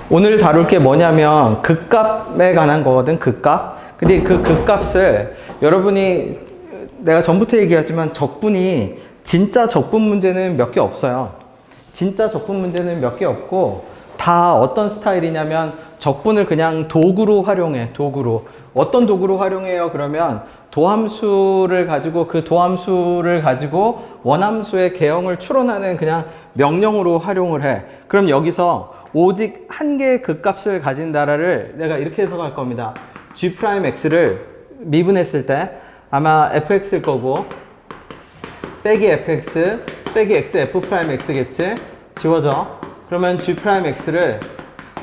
오늘 다룰 게 뭐냐면 극값에 관한 거거든, 극값. 근데 그 극값을 여러분이 내가 전부터 얘기하지만 적분이 진짜 적분 문제는 몇 개 없어요. 진짜 적분 문제는 몇 개 없고 다 어떤 스타일이냐면 적분을 그냥 도구로 활용해, 도구로. 어떤 도구로 활용해요? 그러면 도함수를 가지고 그 도함수를 가지고 원함수의 개형을 추론하는 그냥 명령으로 활용을 해. 그럼 여기서 오직 한 개의 극값을 가진 나라를 내가 이렇게 해석할 겁니다. G'X를 미분했을 때 아마 fx일 거고 빼기 fx 빼기 x f'x겠지? 지워져. 그러면 G'X를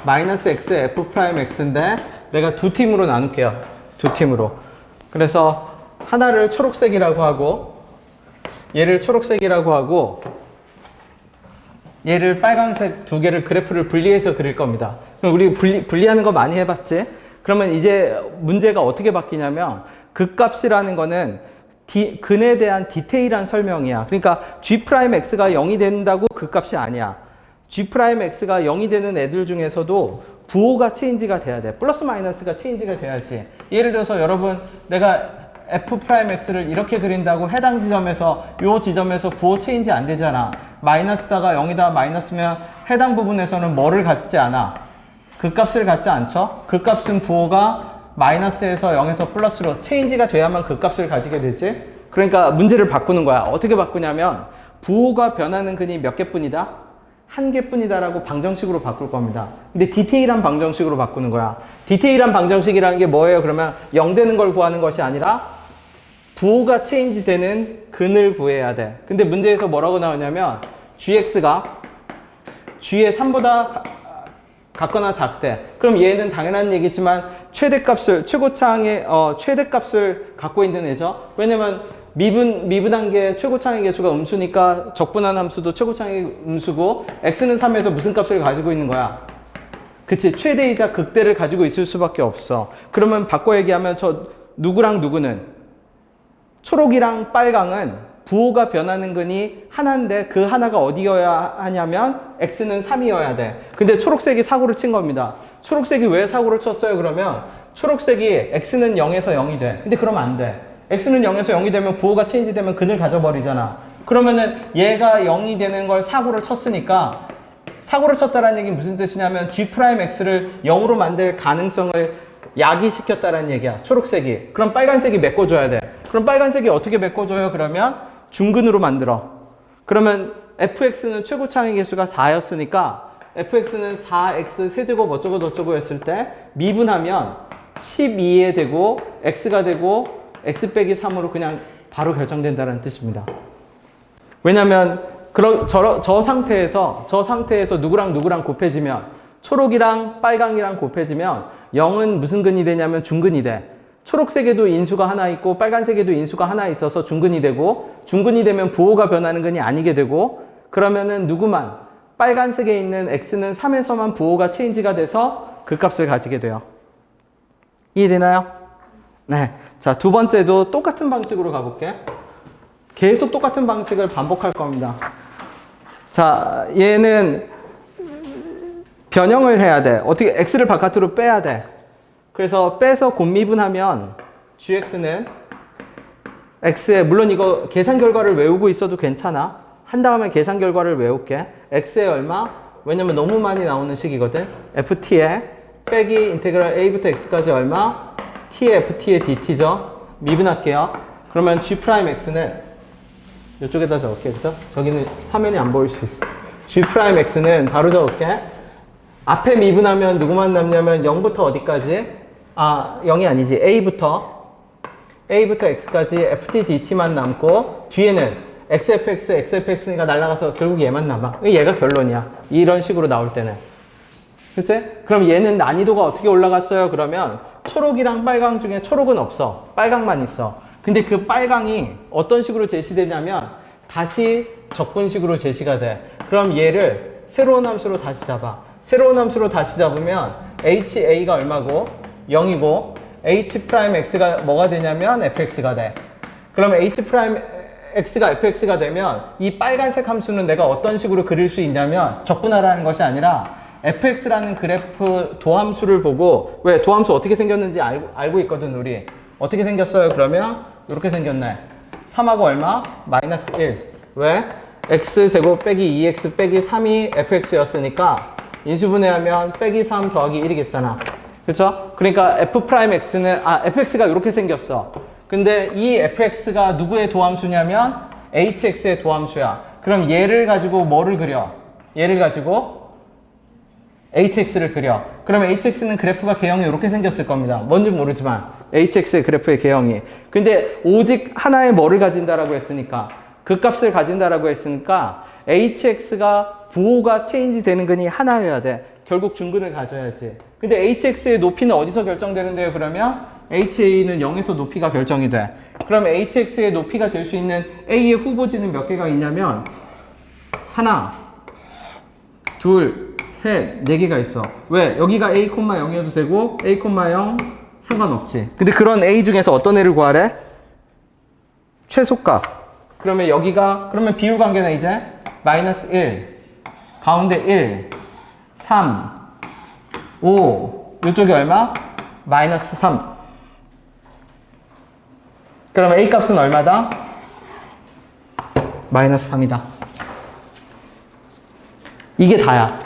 마이너스 x f'x인데 내가 두 팀으로 나눌게요. 두 팀으로. 그래서 하나를 초록색이라고 하고 얘를 초록색이라고 하고 얘를 빨간색 두 개를 그래프를 분리해서 그릴 겁니다. 그럼 우리 분리하는 거 많이 해봤지? 그러면 이제 문제가 어떻게 바뀌냐면 극값이라는 거는 근에 대한 디테일한 설명이야. 그러니까 G'X가 0이 된다고 극값이 아니야. G'X가 0이 되는 애들 중에서도 부호가 체인지가 돼야 돼. 플러스 마이너스가 체인지가 돼야지. 예를 들어서 여러분 내가 F'X를 이렇게 그린다고 해당 지점에서 요 지점에서 부호 체인지 안 되잖아. 마이너스다가 0이다 마이너스면 해당 부분에서는 뭐를 갖지 않아? 극값을 갖지 않죠? 극값은 부호가 마이너스에서 0에서 플러스로 체인지가 돼야만 극값을 가지게 되지. 그러니까 문제를 바꾸는 거야. 어떻게 바꾸냐면 부호가 변하는 근이 몇 개뿐이다? 한 개뿐이다라고 방정식으로 바꿀 겁니다. 근데 디테일한 방정식으로 바꾸는 거야. 디테일한 방정식이라는 게 뭐예요? 그러면 0 되는 걸 구하는 것이 아니라 부호가 체인지 되는 근을 구해야 돼. 근데 문제에서 뭐라고 나오냐면 gx가 g의 3보다 같거나 작대. 그럼 얘는 당연한 얘기지만 최대값을 최고창의 최대값을 갖고 있는 애죠. 왜냐면 미분한 게 최고창의 개수가 음수니까 적분한 함수도 최고창의 음수고 x는 3에서 무슨 값을 가지고 있는 거야? 그치, 최대이자 극대를 가지고 있을 수밖에 없어. 그러면 바꿔 얘기하면 저 누구랑 누구는 초록이랑 빨강은 부호가 변하는 근이 하나인데 그 하나가 어디여야 하냐면 x는 3이어야 돼. 근데 초록색이 사고를 친 겁니다. 초록색이 왜 사고를 쳤어요? 그러면 초록색이 x는 0에서 0이 돼. 근데 그러면 안 돼. x는 0에서 0이 되면 부호가 체인지 되면 근을 가져버리잖아. 그러면은 얘가 0이 되는 걸 사고를 쳤으니까 사고를 쳤다는 얘기는 무슨 뜻이냐면 G'X를 0으로 만들 가능성을 야기시켰다는 얘기야. 초록색이. 그럼 빨간색이 메꿔줘야 돼. 그럼 빨간색이 어떻게 메꿔줘요? 그러면 중근으로 만들어. 그러면 fx는 최고창의 개수가 4였으니까 fx는 4x 세제곱 어쩌고 저쩌고 했을 때 미분하면 12에 되고 x가 되고 x 빼기 3으로 그냥 바로 결정된다는 뜻입니다. 왜냐면 저 상태에서 누구랑 누구랑 곱해지면 초록이랑 빨강이랑 곱해지면 0은 무슨 근이 되냐면 중근이 돼. 초록색에도 인수가 하나 있고 빨간색에도 인수가 하나 있어서 중근이 되고 중근이 되면 부호가 변하는 근이 아니게 되고 그러면은 누구만 빨간색에 있는 x는 3에서만 부호가 체인지가 돼서 그 값을 가지게 돼요. 이해되나요? 네. 자, 두 번째도 똑같은 방식으로 가볼게. 계속 똑같은 방식을 반복할 겁니다. 자, 얘는 변형을 해야 돼. 어떻게 x를 바깥으로 빼야 돼. 그래서 빼서 곱미분하면 gx는 x에 물론 이거 계산 결과를 외우고 있어도 괜찮아. 한 다음에 계산 결과를 외울게. x에 얼마? 왜냐면 너무 많이 나오는 식이거든. ft에 빼기 인테그랄 a부터 x까지 얼마? t의 ft의 dt죠. 미분할게요. 그러면 g'x는 이쪽에다 적을게. 그죠? 저기는 화면이 안 보일 수 있어. g'x는 바로 적을게. 앞에 미분하면 누구만 남냐면 0부터 어디까지? 0이 아니지. A부터 X까지 FT, DT만 남고 뒤에는 XFX, XFX가 날아가서 결국 얘만 남아. 얘가 결론이야. 이런 식으로 나올 때는. 그치? 그럼 얘는 난이도가 어떻게 올라갔어요? 그러면 초록이랑 빨강 중에 초록은 없어. 빨강만 있어. 근데 그 빨강이 어떤 식으로 제시되냐면 다시 적분식으로 제시가 돼. 그럼 얘를 새로운 함수로 다시 잡아. 새로운 함수로 다시 잡으면 HA가 얼마고 0이고 H'X가 뭐가 되냐면 fx가 돼. 그러면 H'X가 fx가 되면 이 빨간색 함수는 내가 어떤 식으로 그릴 수 있냐면 적분하라는 것이 아니라 fx라는 그래프 도함수를 보고 왜 도함수 어떻게 생겼는지 알고 있거든 우리. 어떻게 생겼어요? 그러면 이렇게 생겼네. 3하고 얼마? 마이너스 1. 왜? x제곱 빼기 2x 빼기 3이 fx였으니까 인수분해하면 빼기 3 더하기 1이겠잖아. 그쵸? 그러니까 f'x는 fx가 이렇게 생겼어. 근데 이 fx가 누구의 도함수냐면 hx의 도함수야. 그럼 얘를 가지고 뭐를 그려? 얘를 가지고 hx를 그려. 그러면 hx는 그래프가 개형이 이렇게 생겼을 겁니다. 뭔지 모르지만 hx의 그래프의 개형이. 근데 오직 하나의 뭐를 가진다라고 했으니까 그 값을 가진다라고 했으니까 hx가 부호가 체인지 되는 근이 하나여야 돼. 결국 중근을 가져야지. 근데 hx의 높이는 어디서 결정되는데요? 그러면 ha는 0에서 높이가 결정이 돼. 그럼 hx의 높이가 될 수 있는 a의 후보지는 몇 개가 있냐면 하나, 둘, 셋, 네 개가 있어. 왜? 여기가 a, 0이어도 되고 a, 0 상관없지. 근데 그런 a 중에서 어떤 애를 구하래? 최소값. 그러면 여기가 그러면 비율 관계는 이제 마이너스 1, 가운데 1, 3, 5, 이쪽이 얼마? 마이너스 3. 그러면 a 값은 얼마다? 마이너스 3이다. 이게 다야.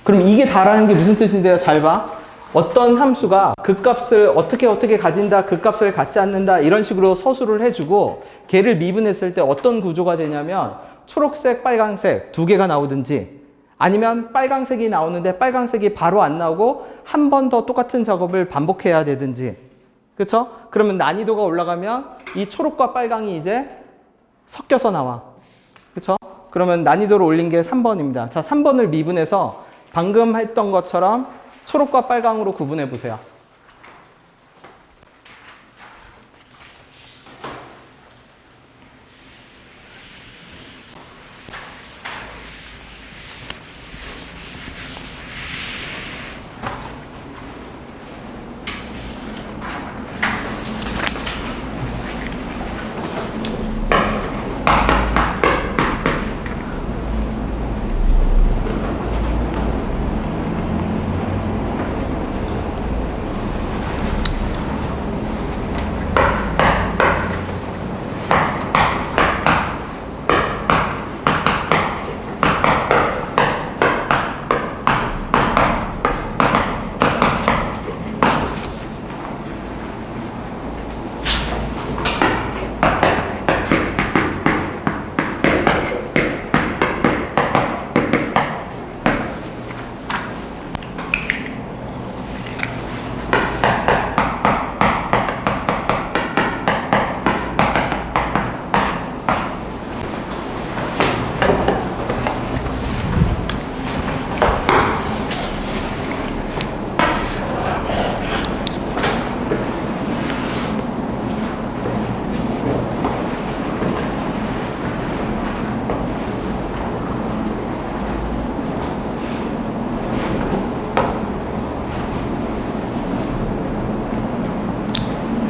그럼 이게 다라는 게 무슨 뜻인데요? 잘 봐. 어떤 함수가 그 값을 어떻게 가진다, 그 값을 갖지 않는다 이런 식으로 서술을 해주고 걔를 미분했을 때 어떤 구조가 되냐면 초록색, 빨간색 두 개가 나오든지 아니면 빨간색이 나오는데 빨간색이 바로 안 나오고 한 번 더 똑같은 작업을 반복해야 되든지. 그쵸? 그러면 난이도가 올라가면 이 초록과 빨강이 이제 섞여서 나와. 그쵸? 그러면 난이도를 올린 게 3번입니다. 자, 3번을 미분해서 방금 했던 것처럼 초록과 빨강으로 구분해 보세요.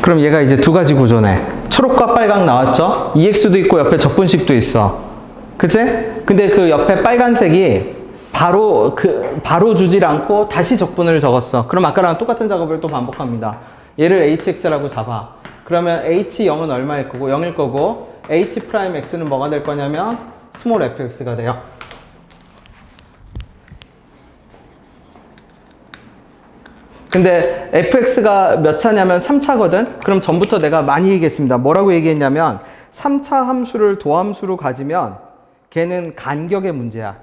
그럼 얘가 이제 두 가지 구조네. 초록과 빨강 나왔죠? EX도 있고 옆에 적분식도 있어. 그치? 근데 그 옆에 빨간색이 바로 주질 않고 다시 적분을 적었어. 그럼 아까랑 똑같은 작업을 또 반복합니다. 얘를 hx라고 잡아. 그러면 h0은 얼마일 거고? 0일 거고 h'x는 뭐가 될 거냐면 스몰 fx가 돼요. 근데 fx가 몇 차냐면 3차거든? 그럼 전부터 내가 많이 얘기했습니다. 뭐라고 얘기했냐면 3차 함수를 도함수로 가지면 걔는 간격의 문제야.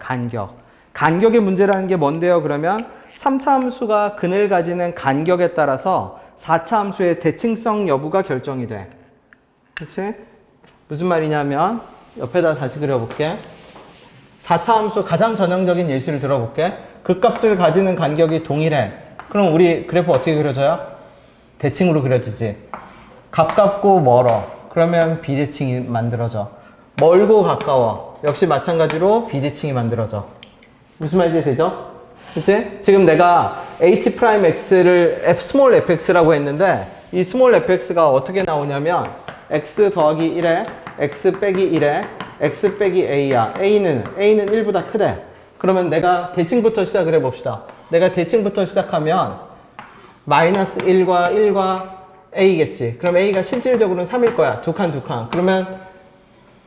간격의 문제라는 게 뭔데요? 그러면 3차 함수가 근을 가지는 간격에 따라서 4차 함수의 대칭성 여부가 결정이 돼. 그치? 무슨 말이냐면 옆에다 다시 그려볼게. 4차 함수 가장 전형적인 예시를 들어볼게. 그 값을 가지는 간격이 동일해. 그럼 우리 그래프 어떻게 그려져요? 대칭으로 그려지지. 가깝고 멀어. 그러면 비대칭이 만들어져. 멀고 가까워. 역시 마찬가지로 비대칭이 만들어져. 무슨 말인지 되죠? 그치? 지금 내가 h'x를 small fx라고 했는데 이 small fx가 어떻게 나오냐면 x 더하기 1에 x 빼기 1에 x 빼기 a야. a는 1보다 크대. 그러면 내가 대칭부터 시작을 해봅시다. 내가 대칭부터 시작하면 마이너스 1과 1과 A겠지. 그럼 A가 실질적으로는 3일 거야. 두 칸, 두 칸. 그러면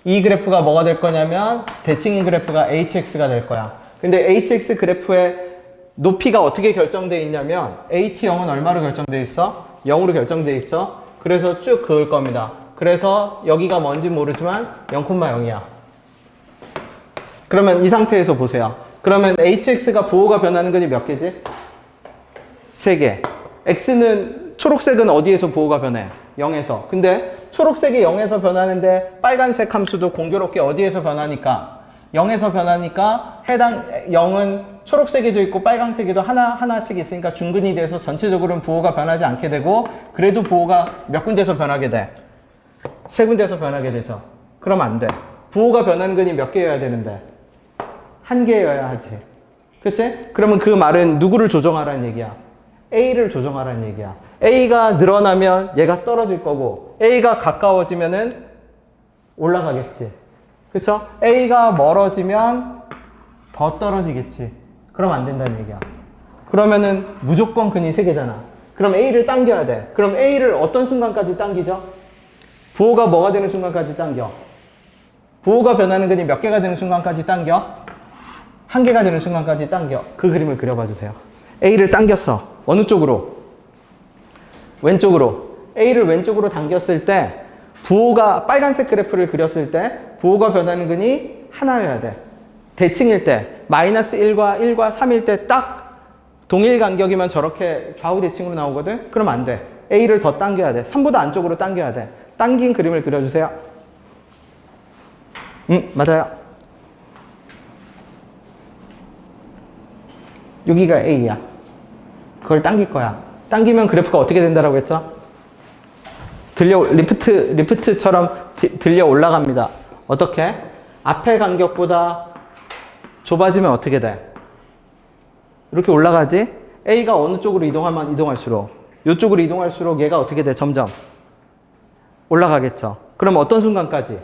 이 그래프가 뭐가 될 거냐면 대칭인 그래프가 HX가 될 거야. 근데 HX 그래프의 높이가 어떻게 결정되어 있냐면 H0은 얼마로 결정되어 있어? 0으로 결정되어 있어. 그래서 쭉 그을 겁니다. 그래서 여기가 뭔지 모르지만 0,0이야. 그러면 이 상태에서 보세요. 그러면 HX가 부호가 변하는 근이 몇 개지? 3개. X는 초록색은 어디에서 부호가 변해? 0에서. 근데 초록색이 0에서 변하는데 빨간색 함수도 공교롭게 어디에서 변하니까? 0에서 변하니까 해당 0은 초록색에도 있고 빨간색에도 하나씩 있으니까 중근이 돼서 전체적으로는 부호가 변하지 않게 되고 그래도 부호가 몇 군데서 변하게 돼? 3군데서 변하게 되죠. 그럼 안 돼. 부호가 변하는 근이 몇 개여야 되는데? 1개여야 하지. 그치? 그러면 그 말은 누구를 조정하라는 얘기야? A를 조정하라는 얘기야. A가 늘어나면 얘가 떨어질 거고 A가 가까워지면은 올라가겠지. 그쵸? A가 멀어지면 더 떨어지겠지. 그럼 안 된다는 얘기야. 그러면은 무조건 근이 3개잖아. 그럼 A를 당겨야 돼. 그럼 A를 어떤 순간까지 당기죠? 부호가 뭐가 되는 순간까지 당겨? 부호가 변하는 근이 몇 개가 되는 순간까지 당겨? 1개가 되는 순간까지 당겨. 그 그림을 그려봐 주세요. A를 당겼어. 어느 쪽으로? 왼쪽으로. A를 왼쪽으로 당겼을 때 부호가 빨간색 그래프를 그렸을 때 부호가 변하는 근이 하나여야 돼. 대칭일 때 마이너스 1과 1과 3일 때 딱 동일 간격이면 저렇게 좌우 대칭으로 나오거든? 그럼 안 돼. A를 더 당겨야 돼. 3보다 안쪽으로 당겨야 돼. 당긴 그림을 그려주세요. 맞아요. 여기가 A야. 그걸 당길 거야. 당기면 그래프가 어떻게 된다라고 했죠? 리프트처럼 들려 올라갑니다. 어떻게? 앞의 간격보다 좁아지면 어떻게 돼? 이렇게 올라가지? A가 어느 쪽으로 이동하면 이동할수록 이쪽으로 이동할수록 얘가 어떻게 돼? 점점 올라가겠죠. 그럼 어떤 순간까지?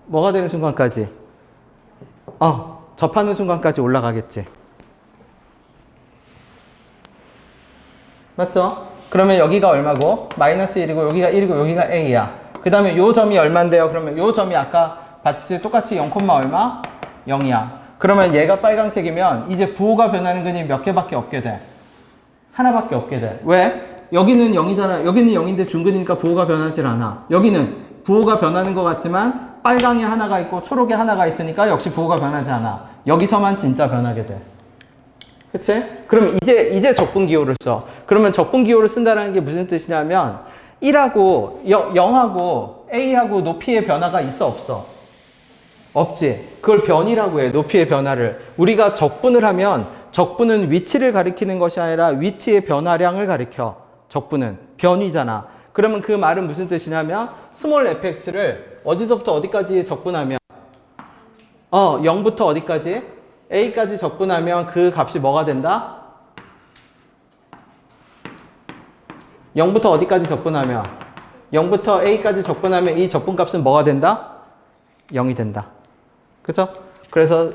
뭐가 되는 순간까지? 접하는 순간까지 올라가겠지. 맞죠? 그러면 여기가 얼마고? 마이너스 1이고 여기가 1이고 여기가 A야. 그 다음에 요 점이 얼만데요? 그러면 요 점이 아까 봤지? 똑같이 0, 얼마? 0이야. 그러면 얘가 빨간색이면 이제 부호가 변하는 근이 몇 개밖에 없게 돼? 하나밖에 없게 돼. 왜? 여기는 0이잖아. 여기는 0인데 중근이니까 부호가 변하질 않아. 여기는 부호가 변하는 것 같지만 빨강이 하나가 있고 초록이 하나가 있으니까 역시 부호가 변하지 않아. 여기서만 진짜 변하게 돼. 그치? 그럼 이제 적분기호를 써. 그러면 적분기호를 쓴다는 게 무슨 뜻이냐면 1하고 0하고 A하고 높이의 변화가 있어 없어? 없지. 그걸 변이라고 해. 높이의 변화를. 우리가 적분을 하면 적분은 위치를 가리키는 것이 아니라 위치의 변화량을 가리켜. 적분은 변이잖아. 그러면 그 말은 무슨 뜻이냐면 스몰 fx를 어디서부터 어디까지 적분하면 0부터 어디까지? A까지 적분하면 그 값이 뭐가 된다? 0부터 어디까지 적분하면? 0부터 A까지 적분하면 이 적분값은 뭐가 된다? 0이 된다. 그쵸? 그래서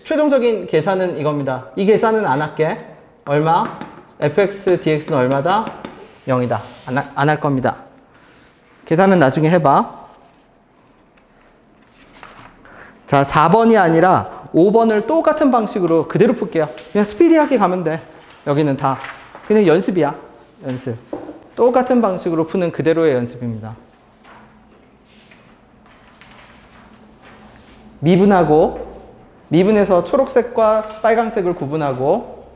최종적인 계산은 이겁니다. 이 계산은 안 할게. 얼마? fx, dx는 얼마다? 0이다. 안 할 겁니다. 계산은 나중에 해봐. 자, 4번이 아니라 5번을 똑같은 방식으로 그대로 풀게요. 그냥 스피디하게 가면 돼. 여기는 다 그냥 연습이야. 연습. 똑같은 방식으로 푸는 그대로의 연습입니다. 미분해서 초록색과 빨간색을 구분하고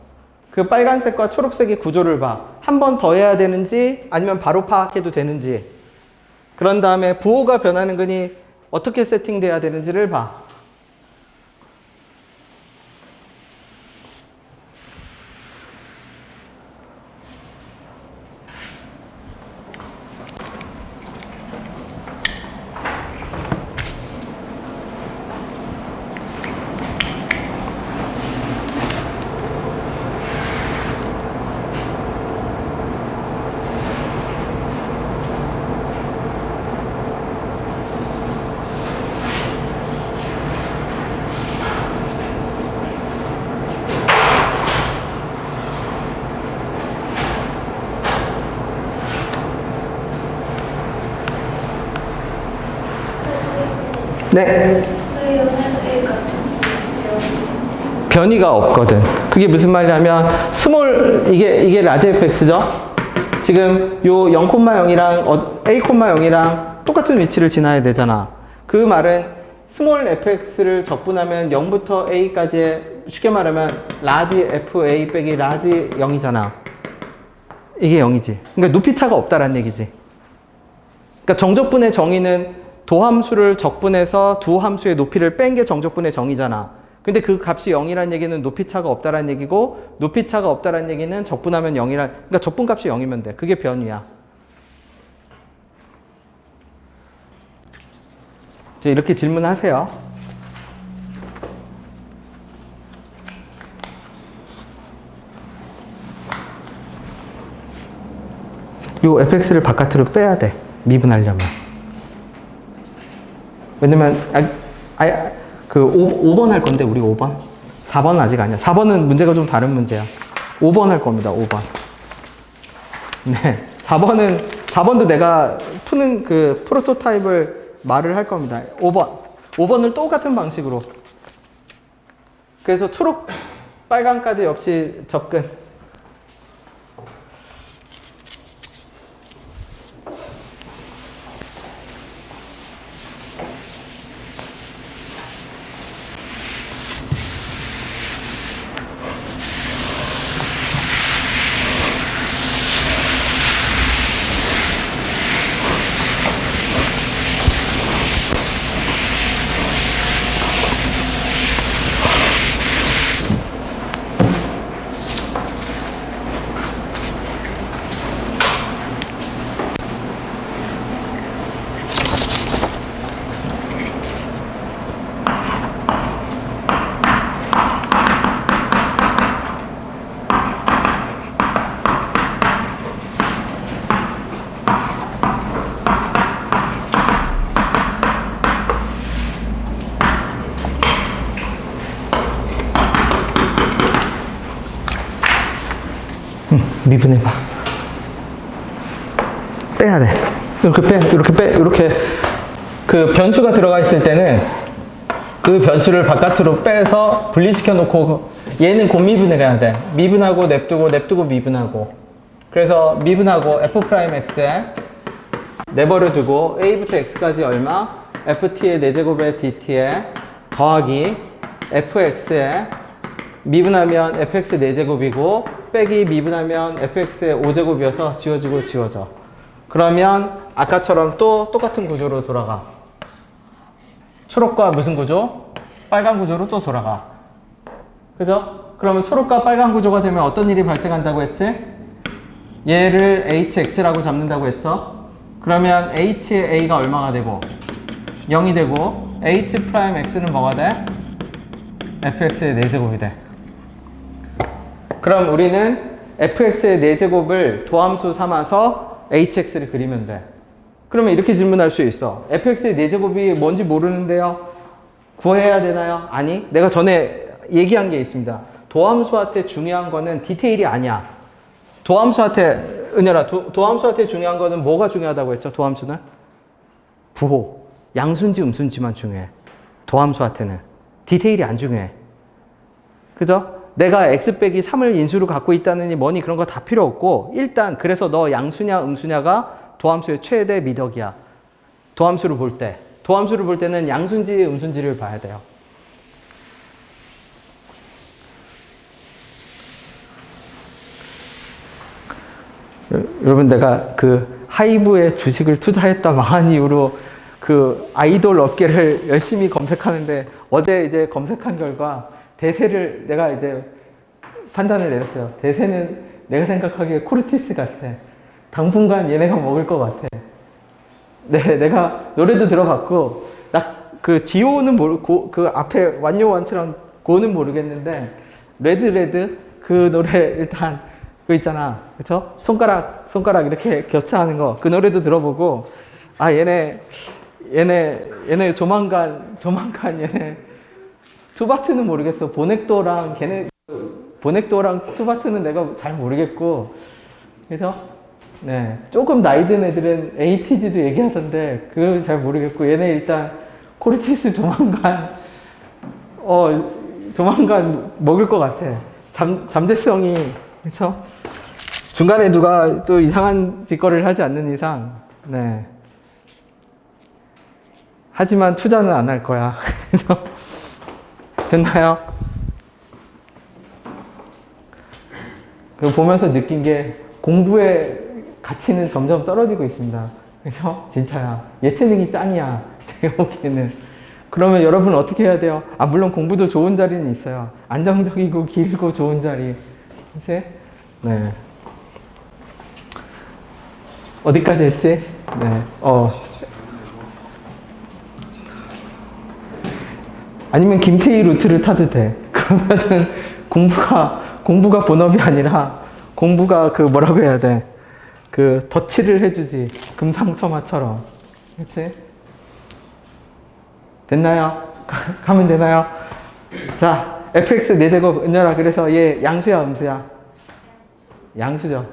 그 빨간색과 초록색의 구조를 봐. 한 번 더 해야 되는지 아니면 바로 파악해도 되는지. 그런 다음에 부호가 변하는 근이 어떻게 세팅돼야 되는지를 봐. 네. 변이가 없거든. 그게 무슨 말이냐면 스몰 이게 라지 fx죠. 지금 요 0,0이랑 a,0이랑 똑같은 위치를 지나야 되잖아. 그 말은 스몰 fx를 적분하면 0부터 a까지의 쉽게 말하면 라지 fa 빼기 라지 0이잖아. 이게 0이지. 그러니까 높이 차가 없다라는 얘기지. 그러니까 정적분의 정의는 도함수를 적분해서 두 함수의 높이를 뺀 게 정적분의 정의잖아. 근데 그 값이 0이라는 얘기는 높이 차가 없다라는 얘기고, 높이 차가 없다라는 얘기는 적분하면 그러니까 적분 값이 0이면 돼. 그게 변이야. 이제 이렇게 질문하세요. 요 fx를 바깥으로 빼야 돼. 미분하려면. 왜냐면, 그 5번 할 건데, 우리 5번? 4번은 아직 아니야. 4번은 문제가 좀 다른 문제야. 5번 할 겁니다, 5번. 네. 4번도 내가 푸는 그 프로토타입을 말을 할 겁니다. 5번. 5번을 똑같은 방식으로. 그래서 초록, 빨강까지 역시 접근. 미분해봐. 빼야 돼. 이렇게 그 변수가 들어가 있을 때는 그 변수를 바깥으로 빼서 분리시켜 놓고 얘는 곧 미분을 해야 돼. 미분하고 냅두고 미분하고. 그래서 미분하고 f'x에 내버려 두고 a부터 x까지 얼마? ft의 4제곱에 dt에 더하기 fx에 미분하면 fx 4제곱이고 빼기 미분하면 fx의 5제곱이어서 지워져. 그러면 아까처럼 또 똑같은 구조로 돌아가. 초록과 무슨 구조? 빨간 구조로 또 돌아가. 그죠? 그러면 초록과 빨간 구조가 되면 어떤 일이 발생한다고 했지? 얘를 hx라고 잡는다고 했죠? 그러면 h의 a가 얼마가 되고? 0이 되고 h'x는 뭐가 돼? fx의 4제곱이 돼. 그럼 우리는 fx의 4제곱을 도함수 삼아서 hx를 그리면 돼. 그러면 이렇게 질문할 수 있어. fx의 4제곱이 뭔지 모르는데요. 구해야 되나요? 아니. 내가 전에 얘기한 게 있습니다. 도함수한테 중요한 거는 디테일이 아니야. 은열아, 도함수한테 중요한 거는 뭐가 중요하다고 했죠? 도함수는? 부호. 양수인지 음수인지만 중요해. 도함수한테는. 디테일이 안 중요해. 그죠? 내가 x 빼기 3을 인수로 갖고 있다느니 뭐니 그런 거 다 필요 없고 일단 그래서 너 양수냐 음수냐가 도함수의 최대 미덕이야. 도함수를 볼 때는 양수인지 음수인지를 봐야 돼요. 여러분 내가 그 하이브에 주식을 투자했다 망한 이후로 그 아이돌 업계를 열심히 검색하는데 어제 이제 검색한 결과 대세를 내가 이제 판단을 내렸어요. 대세는 내가 생각하기에 코르티스 같아. 당분간 얘네가 먹을 것 같아. 네, 내가 노래도 들어봤고, 그 지오는 모르고, 그 앞에 완요 원처럼 고는 모르겠는데, 레드 그 노래 일단 그 있잖아. 그쵸? 손가락 이렇게 교차하는 거. 그 노래도 들어보고, 아, 얘네 조만간 얘네 투바투는 모르겠어. 보넥도랑 투바투는 내가 잘 모르겠고. 그래서, 네. 조금 나이 든 애들은 에이티즈도 얘기하던데, 그건 잘 모르겠고, 얘네 일단 코르티스 조만간 먹을 것 같아. 잠재성이, 그쵸? 중간에 누가 또 이상한 짓거리를 하지 않는 이상, 네. 하지만 투자는 안 할 거야. 그래서 됐나요? 그 보면서 느낀 게 공부의 가치는 점점 떨어지고 있습니다. 그죠? 진짜야. 예체능이 짱이야. 내가 보기에는. 그러면 여러분 어떻게 해야 돼요? 아, 물론 공부도 좋은 자리는 있어요. 안정적이고 길고 좋은 자리. 그치? 네. 어디까지 했지? 네. 아니면 김태희 루트를 타도 돼. 그러면은 공부가 본업이 아니라 공부가 그 뭐라고 해야 돼? 그 덧칠을 해주지. 금상첨화처럼. 그치? 됐나요? 가면 되나요? 자, fx 4제곱 은열아. 그래서 얘 양수야, 음수야? 양수죠.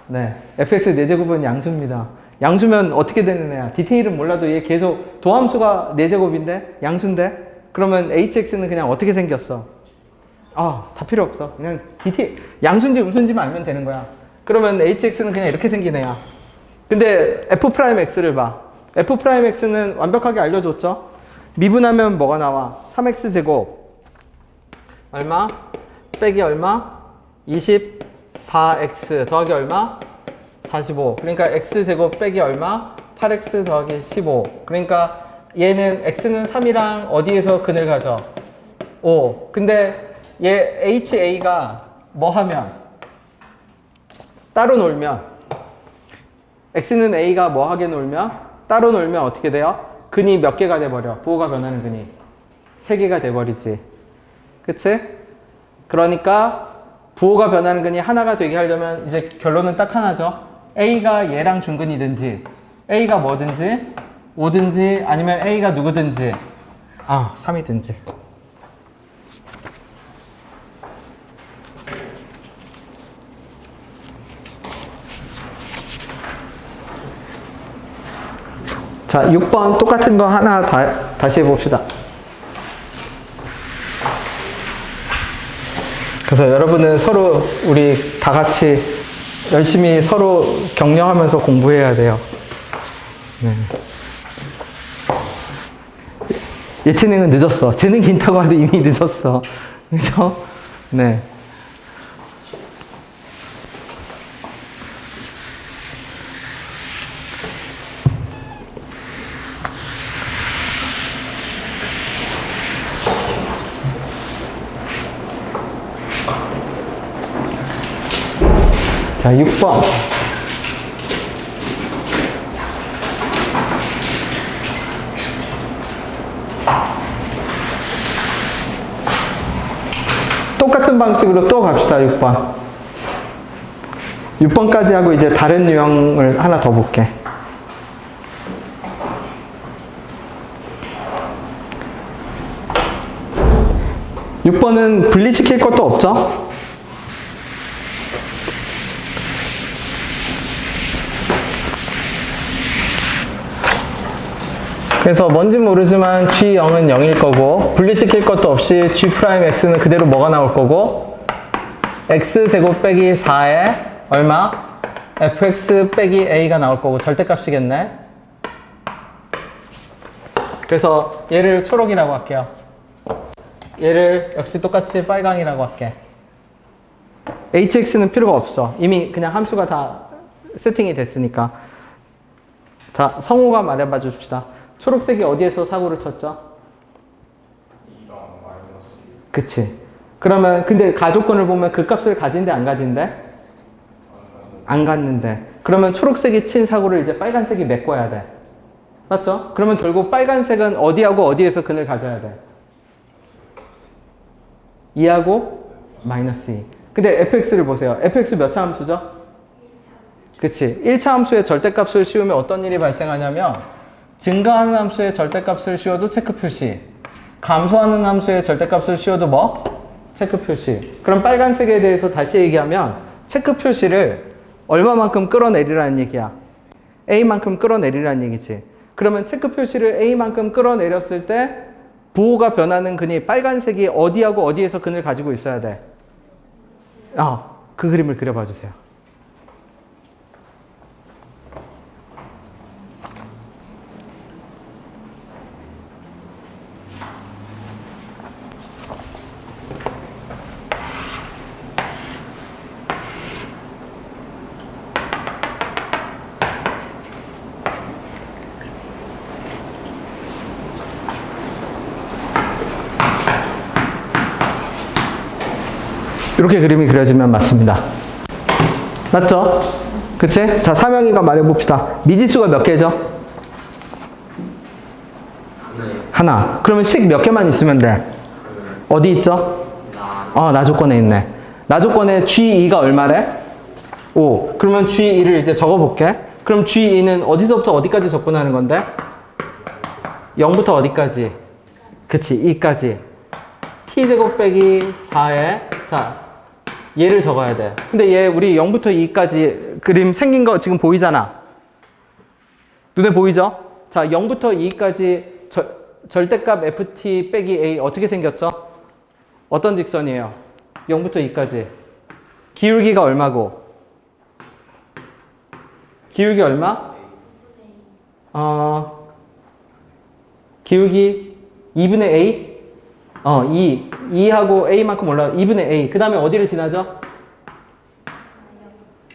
네. fx 4제곱은 양수입니다. 양수면 어떻게 되는 애야? 디테일은 몰라도 얘 계속 도함수가 4제곱인데? 양수인데? 그러면 hx는 그냥 어떻게 생겼어? 다 필요 없어. 그냥 디테일, 양수인지 음수인지만 알면 되는 거야. 그러면 hx는 그냥 이렇게 생긴 애야. 근데 f'x를 봐. f'x는 완벽하게 알려줬죠? 미분하면 뭐가 나와? 3x제곱 얼마? 빼기 얼마? 24x 더하기 얼마? 45. 그러니까 x제곱 빼기 얼마? 8x 더하기 15. 그러니까 얘는 x는 3이랑 어디에서 근을 가져? 5. 근데 얘 ha가 뭐 하면? 따로 놀면, x는 a가 뭐 하게 놀면? 따로 놀면 어떻게 돼요? 근이 몇 개가 돼버려? 부호가 변하는 근이 3개가 돼버리지. 그치? 그러니까 부호가 변하는 근이 하나가 되게 하려면 이제 결론은 딱 하나죠. a가 얘랑 중근이든지 a가 뭐든지 5든지 아니면 a가 누구든지 3이든지. 자, 6번 똑같은 거 하나 다시 해봅시다. 그래서 여러분은 서로 우리 다 같이 열심히 서로 격려하면서 공부해야 돼요. 네. 예체능은 늦었어. 재능 긴다고 해도 이미 늦었어. 그죠? 네. 자, 6번. 똑같은 방식으로 또 갑시다, 6번. 6번까지 하고 이제 다른 유형을 하나 더 볼게. 6번은 분리시킬 것도 없죠? 그래서 뭔지 모르지만 G0은 0일 거고 분리시킬 것도 없이 G'X는 그대로 뭐가 나올 거고 X제곱 빼기 4에 얼마? fx 빼기 a가 나올 거고 절대값이겠네. 그래서 얘를 초록이라고 할게요. 얘를 역시 똑같이 빨강이라고 할게. hx는 필요가 없어. 이미 그냥 함수가 다 세팅이 됐으니까. 자, 성우가 말해봐 줍시다. 초록색이 어디에서 사고를 쳤죠? 그치. 그러면 근데 가조건을 보면 그 값을 가진대 안 가진대? 안 갔는데. 그러면 초록색이 친 사고를 이제 빨간색이 메꿔야 돼. 맞죠? 그러면 결국 빨간색은 어디하고 어디에서 근을 가져야 돼? 2하고 마이너스 2. 근데 fx를 보세요. fx 몇 차 함수죠? 그치. 1차 함수의 절대값을 씌우면 어떤 일이 발생하냐면 증가하는 함수의 절대값을 씌워도 체크 표시, 감소하는 함수의 절대값을 씌워도 뭐? 체크 표시. 그럼 빨간색에 대해서 다시 얘기하면 체크 표시를 얼마만큼 끌어내리라는 얘기야? A만큼 끌어내리라는 얘기지. 그러면 체크 표시를 A만큼 끌어내렸을 때 부호가 변하는 근이 빨간색이 어디하고 어디에서 근을 가지고 있어야 돼? 그 그림을 그려봐 주세요. 이렇게 그림이 그려지면 맞습니다. 맞죠? 그치? 자, 삼영이가 말해봅시다. 미지수가 몇 개죠? 하나. 그러면 식 몇 개만 있으면 돼? 어디 있죠? 나 조건에 있네. 나 조건에 G2가 얼마래? 5. 그러면 G2를 이제 적어볼게. 그럼 G2는 어디서부터 어디까지 접근하는 건데? 0부터 어디까지? 그치, 2까지. T제곱 빼기 4에, 자, 얘를 적어야 돼. 근데 얘 우리 0부터 2까지 그림 생긴 거 지금 보이잖아. 눈에 보이죠? 자, 0부터 2까지 절대값 ft 빼기 a 어떻게 생겼죠? 어떤 직선이에요? 0부터 2까지. 기울기가 얼마고? 기울기 얼마? 기울기 2분의 a? 2하고 a만큼 올라가 2분의 a. 그 다음에 어디를 지나죠?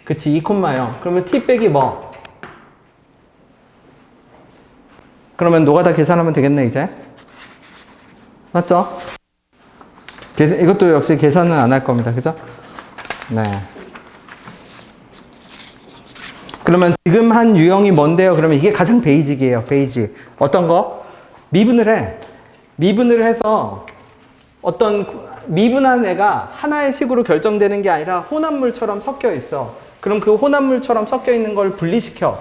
그치, 2,0. 그러면 t 빼기 뭐? 그러면 노가다 계산하면 되겠네, 이제. 맞죠? 이것도 역시 계산은 안 할 겁니다. 그죠? 네. 그러면 지금 한 유형이 뭔데요? 그러면 이게 가장 베이직이에요. 베이직. 어떤 거? 미분을 해. 미분을 해서 어떤 미분한 애가 하나의 식으로 결정되는 게 아니라 혼합물처럼 섞여 있어. 그럼 그 혼합물처럼 섞여 있는 걸 분리시켜.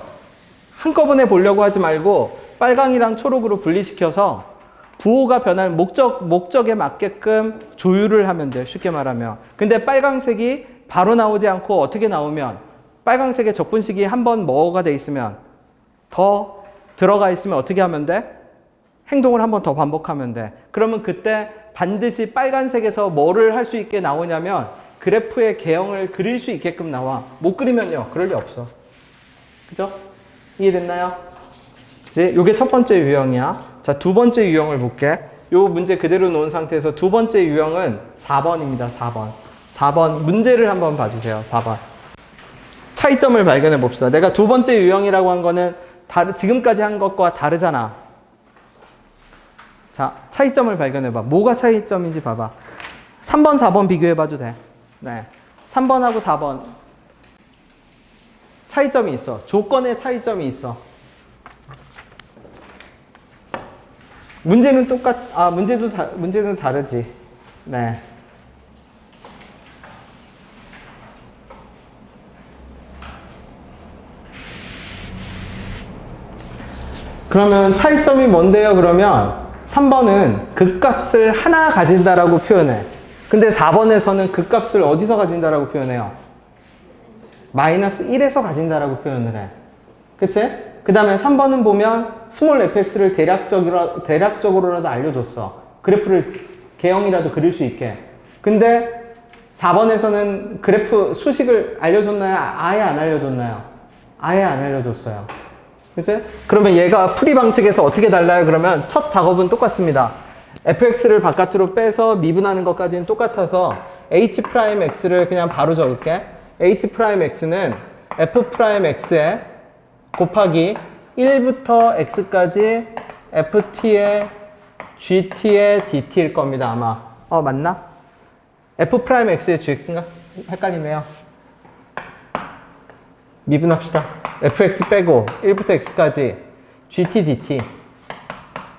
한꺼번에 보려고 하지 말고 빨강이랑 초록으로 분리시켜서 부호가 변한 목적에 맞게끔 조율을 하면 돼. 쉽게 말하면. 근데 빨강색이 바로 나오지 않고 어떻게 나오면 빨강색의 적분식이 한번 뭐가 돼 있으면 더 들어가 있으면 어떻게 하면 돼? 행동을 한번 더 반복하면 돼. 그러면 그때 반드시 빨간색에서 뭐를 할 수 있게 나오냐면 그래프의 개형을 그릴 수 있게끔 나와. 못 그리면요. 그럴 리 없어. 그죠? 이해됐나요? 이제 요게 첫 번째 유형이야. 자, 두 번째 유형을 볼게. 요 문제 그대로 놓은 상태에서 두 번째 유형은 4번입니다. 4번. 4번 문제를 한번 봐주세요. 4번. 차이점을 발견해 봅시다. 내가 두 번째 유형이라고 한 거는 지금까지 한 것과 다르잖아. 자, 차이점을 발견해봐. 뭐가 차이점인지 봐봐. 3번, 4번 비교해봐도 돼. 네. 3번하고 4번. 차이점이 있어. 조건에 차이점이 있어. 문제는 문제는 다르지. 네. 그러면 차이점이 뭔데요? 그러면 3번은 극값을 하나 가진다라고 표현해. 근데 4번에서는 극값을 어디서 가진다라고 표현해요? 마이너스 1에서 가진다라고 표현을 해. 그치? 그 다음에 3번은 보면 스몰 fx를 대략적으로라도 알려줬어. 그래프를 개형이라도 그릴 수 있게. 근데 4번에서는 그래프 수식을 알려줬나요? 아예 안 알려줬나요? 아예 안 알려줬어요. 그치? 그러면 얘가 풀이 방식에서 어떻게 달라요? 그러면 첫 작업은 똑같습니다. fx를 바깥으로 빼서 미분하는 것까지는 똑같아서 h'x를 그냥 바로 적을게. h'x는 f'x에 곱하기 1부터 x까지 ft의 gt의 dt일 겁니다. 아마. 맞나? f'x의 gx인가? 헷갈리네요. 미분합시다. fx 빼고 1부터 x까지 gt dt.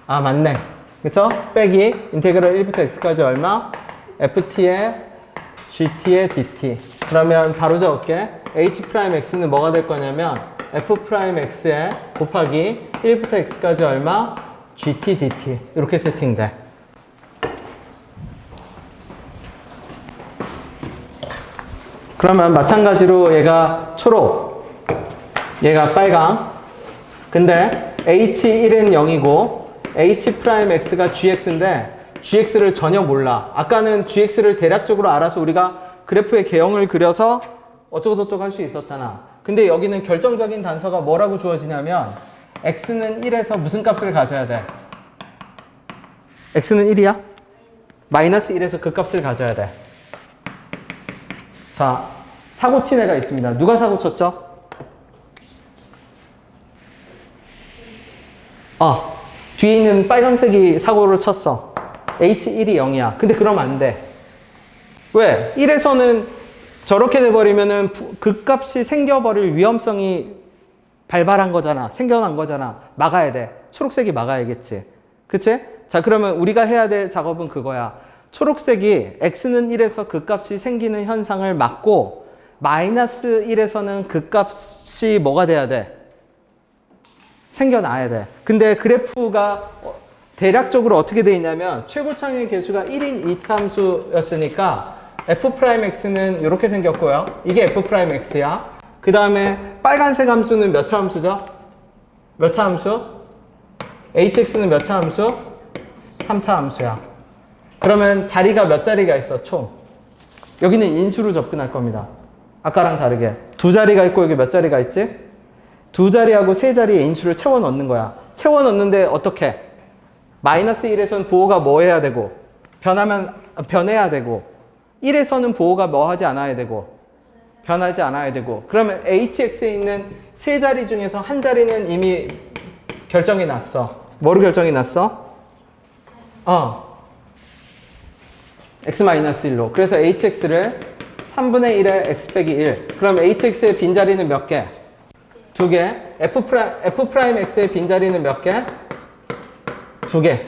맞네. 그쵸? 빼기 인테그럴 1부터 x까지 얼마? ft의 gt의 dt. 그러면 바로 적을게. h'x는 뭐가 될 거냐면 f'x에 곱하기 1부터 x까지 얼마? gt dt. 이렇게 세팅돼. 그러면 마찬가지로 얘가 초록, 얘가 빨강. 근데 h1은 0이고 h'(x가 gx인데 gx를 전혀 몰라. 아까는 gx를 대략적으로 알아서 우리가 그래프의 개형을 그려서 어쩌고저쩌고 할 수 있었잖아. 근데 여기는 결정적인 단서가 뭐라고 주어지냐면 x는 1에서 무슨 값을 가져야 돼? x는 1이야? 마이너스 1에서 그 값을 가져야 돼. 자, 사고 친 애가 있습니다. 누가 사고 쳤죠? 뒤에 있는 빨간색이 사고를 쳤어. h1이 0이야. 근데 그러면 안 돼. 왜? 1에서는 저렇게 돼버리면은 그 값이 생겨버릴 위험성이 발발한 거잖아. 생겨난 거잖아. 막아야 돼. 초록색이 막아야겠지. 그치? 자, 그러면 우리가 해야 될 작업은 그거야. 초록색이 x는 1에서 그 값이 생기는 현상을 막고 마이너스 1에서는 그 값이 뭐가 돼야 돼? 생겨나야 돼. 근데 그래프가 대략적으로 어떻게 돼 있냐면 최고창의 개수가 1인 이차함수였으니까 f'x는 이렇게 생겼고요. 이게 f'x야. 그 다음에 빨간색 함수는 몇 차 함수죠? 몇 차 함수? hx는 몇 차 함수? 3차 함수야. 그러면 자리가 몇 자리가 있어? 총. 여기는 인수로 접근할 겁니다. 아까랑 다르게. 두 자리가 있고 여기 몇 자리가 있지? 두 자리하고 세 자리의 인수를 채워 넣는 거야. 채워 넣는데 어떻게? 마이너스 1에서는 부호가 뭐 해야 되고 변해야 되고 1에서는 부호가 뭐 하지 않아야 되고 변하지 않아야 되고 그러면 hx에 있는 세 자리 중에서 한 자리는 이미 결정이 났어. 뭐로 결정이 났어? x-1로. 그래서 hx를 3분의 1에 x 빼기 1. 그럼 hx의 빈자리는 몇 개? 두 개. f'x의 빈자리는 몇 개? 두 개.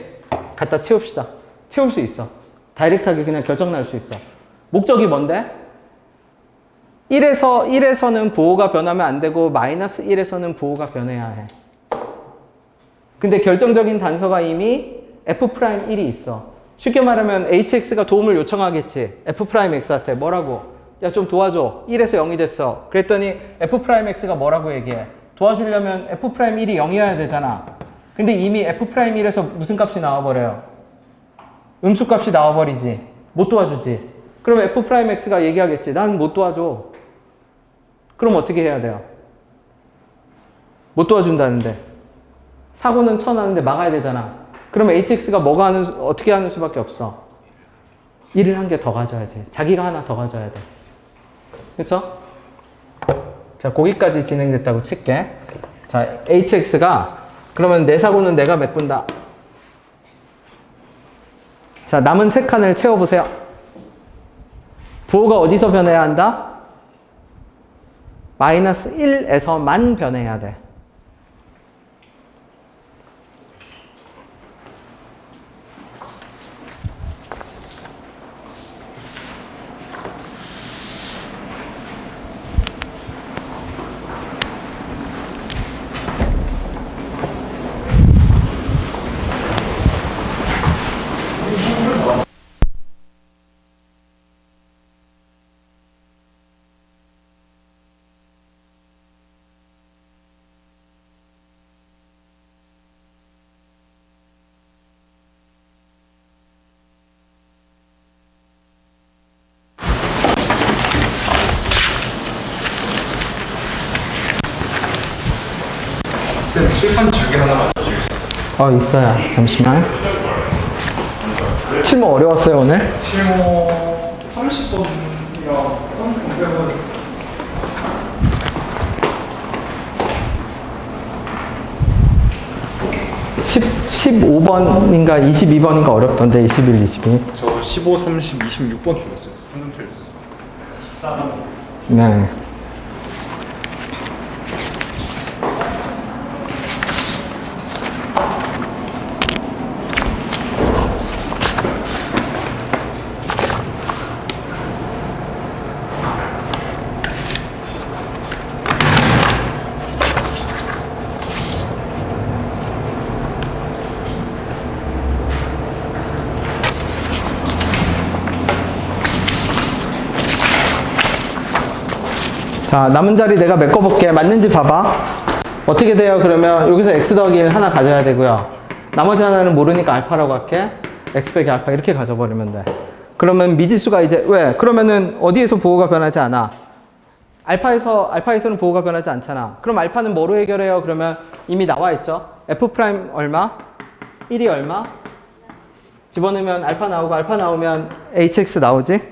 갖다 채웁시다. 채울 수 있어. 다이렉트하게 그냥 결정 날 수 있어. 목적이 뭔데? 1에서는 부호가 변하면 안 되고 마이너스 1에서는 부호가 변해야 해. 근데 결정적인 단서가 이미 f'1이 있어. 쉽게 말하면 hx가 도움을 요청하겠지. f'x한테 뭐라고? 야, 좀 도와줘. 1에서 0이 됐어. 그랬더니 f'x가 뭐라고 얘기해? 도와주려면 f'1이 0이어야 되잖아. 근데 이미 f'1에서 무슨 값이 나와버려요? 음수값이 나와버리지. 못 도와주지. 그럼 f'x가 얘기하겠지. 난 못 도와줘. 그럼 어떻게 해야 돼요? 못 도와준다는데. 사고는 쳐놨는데 막아야 되잖아. 그럼 hx가 어떻게 하는 수밖에 없어? 1을 한 개 더 가져야지. 자기가 하나 더 가져야 돼. 그쵸? 자, 거기까지 진행됐다고 칠게. 자, hx가 그러면 내 사고는 내가 메꾼다. 자, 남은 세 칸을 채워보세요. 부호가 어디서 변해야 한다? 마이너스 1에서만 변해야 돼. 쌤, 칠판 줄기 하나만 주실 수 있어요? 있어요. 잠시만. 칠모 어려웠어요, 오늘? 칠모 30번이랑 30번 빼서 15번인가 22번인가 어렵던데, 21, 22. 저 15, 30, 26번 틀렸어요. 한번 틀렸어요. 14번. 네. 자, 남은 자리 내가 메꿔볼게. 맞는지 봐봐. 어떻게 돼요? 그러면 여기서 x 더하기 1 하나 가져야 되고요. 나머지 하나는 모르니까 알파라고 할게. x 빼기 알파 이렇게 가져버리면 돼. 그러면 미지수가 이제 왜? 그러면은 어디에서 부호가 변하지 않아? 알파에서는 부호가 변하지 않잖아. 그럼 알파는 뭐로 해결해요? 그러면 이미 나와 있죠. f 프라임 얼마? 1이 얼마? 집어넣으면 알파 나오고 알파 나오면 hx 나오지?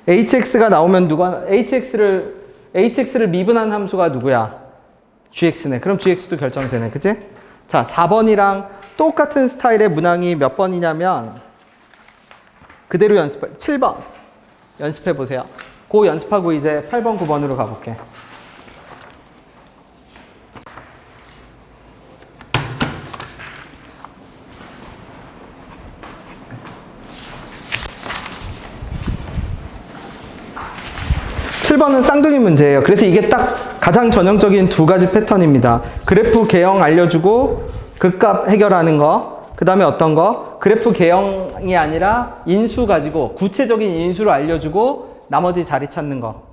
hx가 나오면 hx를 미분한 함수가 누구야? gx네. 그럼 gx도 결정되네. 그치? 자, 4번이랑 똑같은 스타일의 문항이 몇 번이냐면 그대로 7번 연습해 보세요. 그 연습하고 이제 8번, 9번으로 가볼게. (7번은) 쌍둥이 문제예요. 그래서 이게 딱 가장 전형적인 두 가지 패턴입니다. 그래프 개형 알려주고 극값 해결하는 거. 그 다음에 어떤 거? 그래프 개형이 아니라 인수 가지고 구체적인 인수를 알려주고 나머지 자리 찾는 거.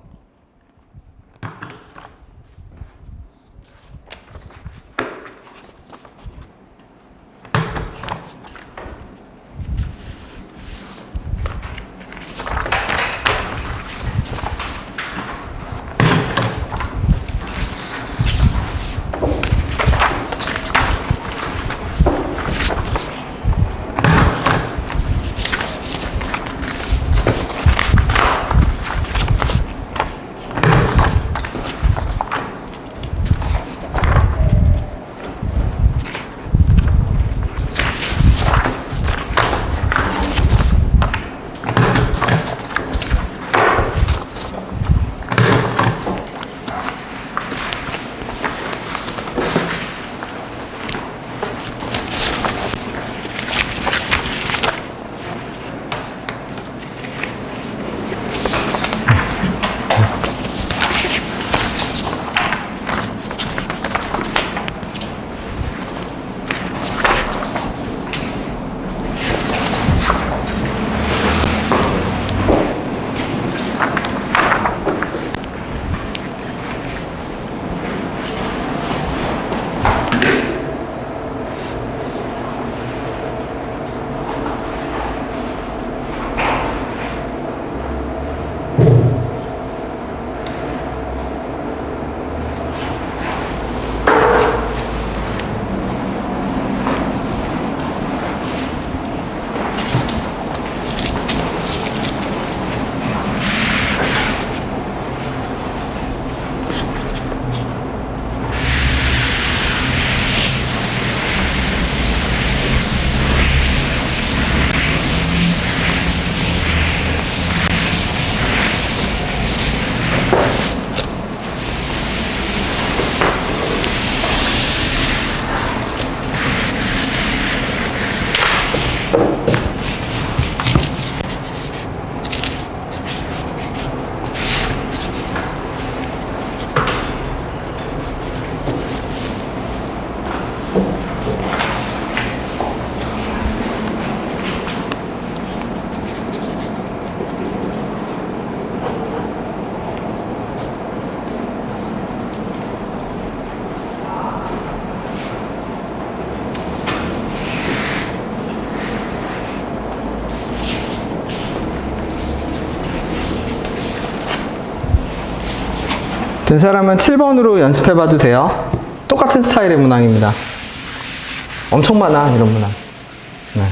된 사람은 7번으로 연습해봐도 돼요. 똑같은 스타일의 문항입니다. 엄청 많아, 이런 문항. 네.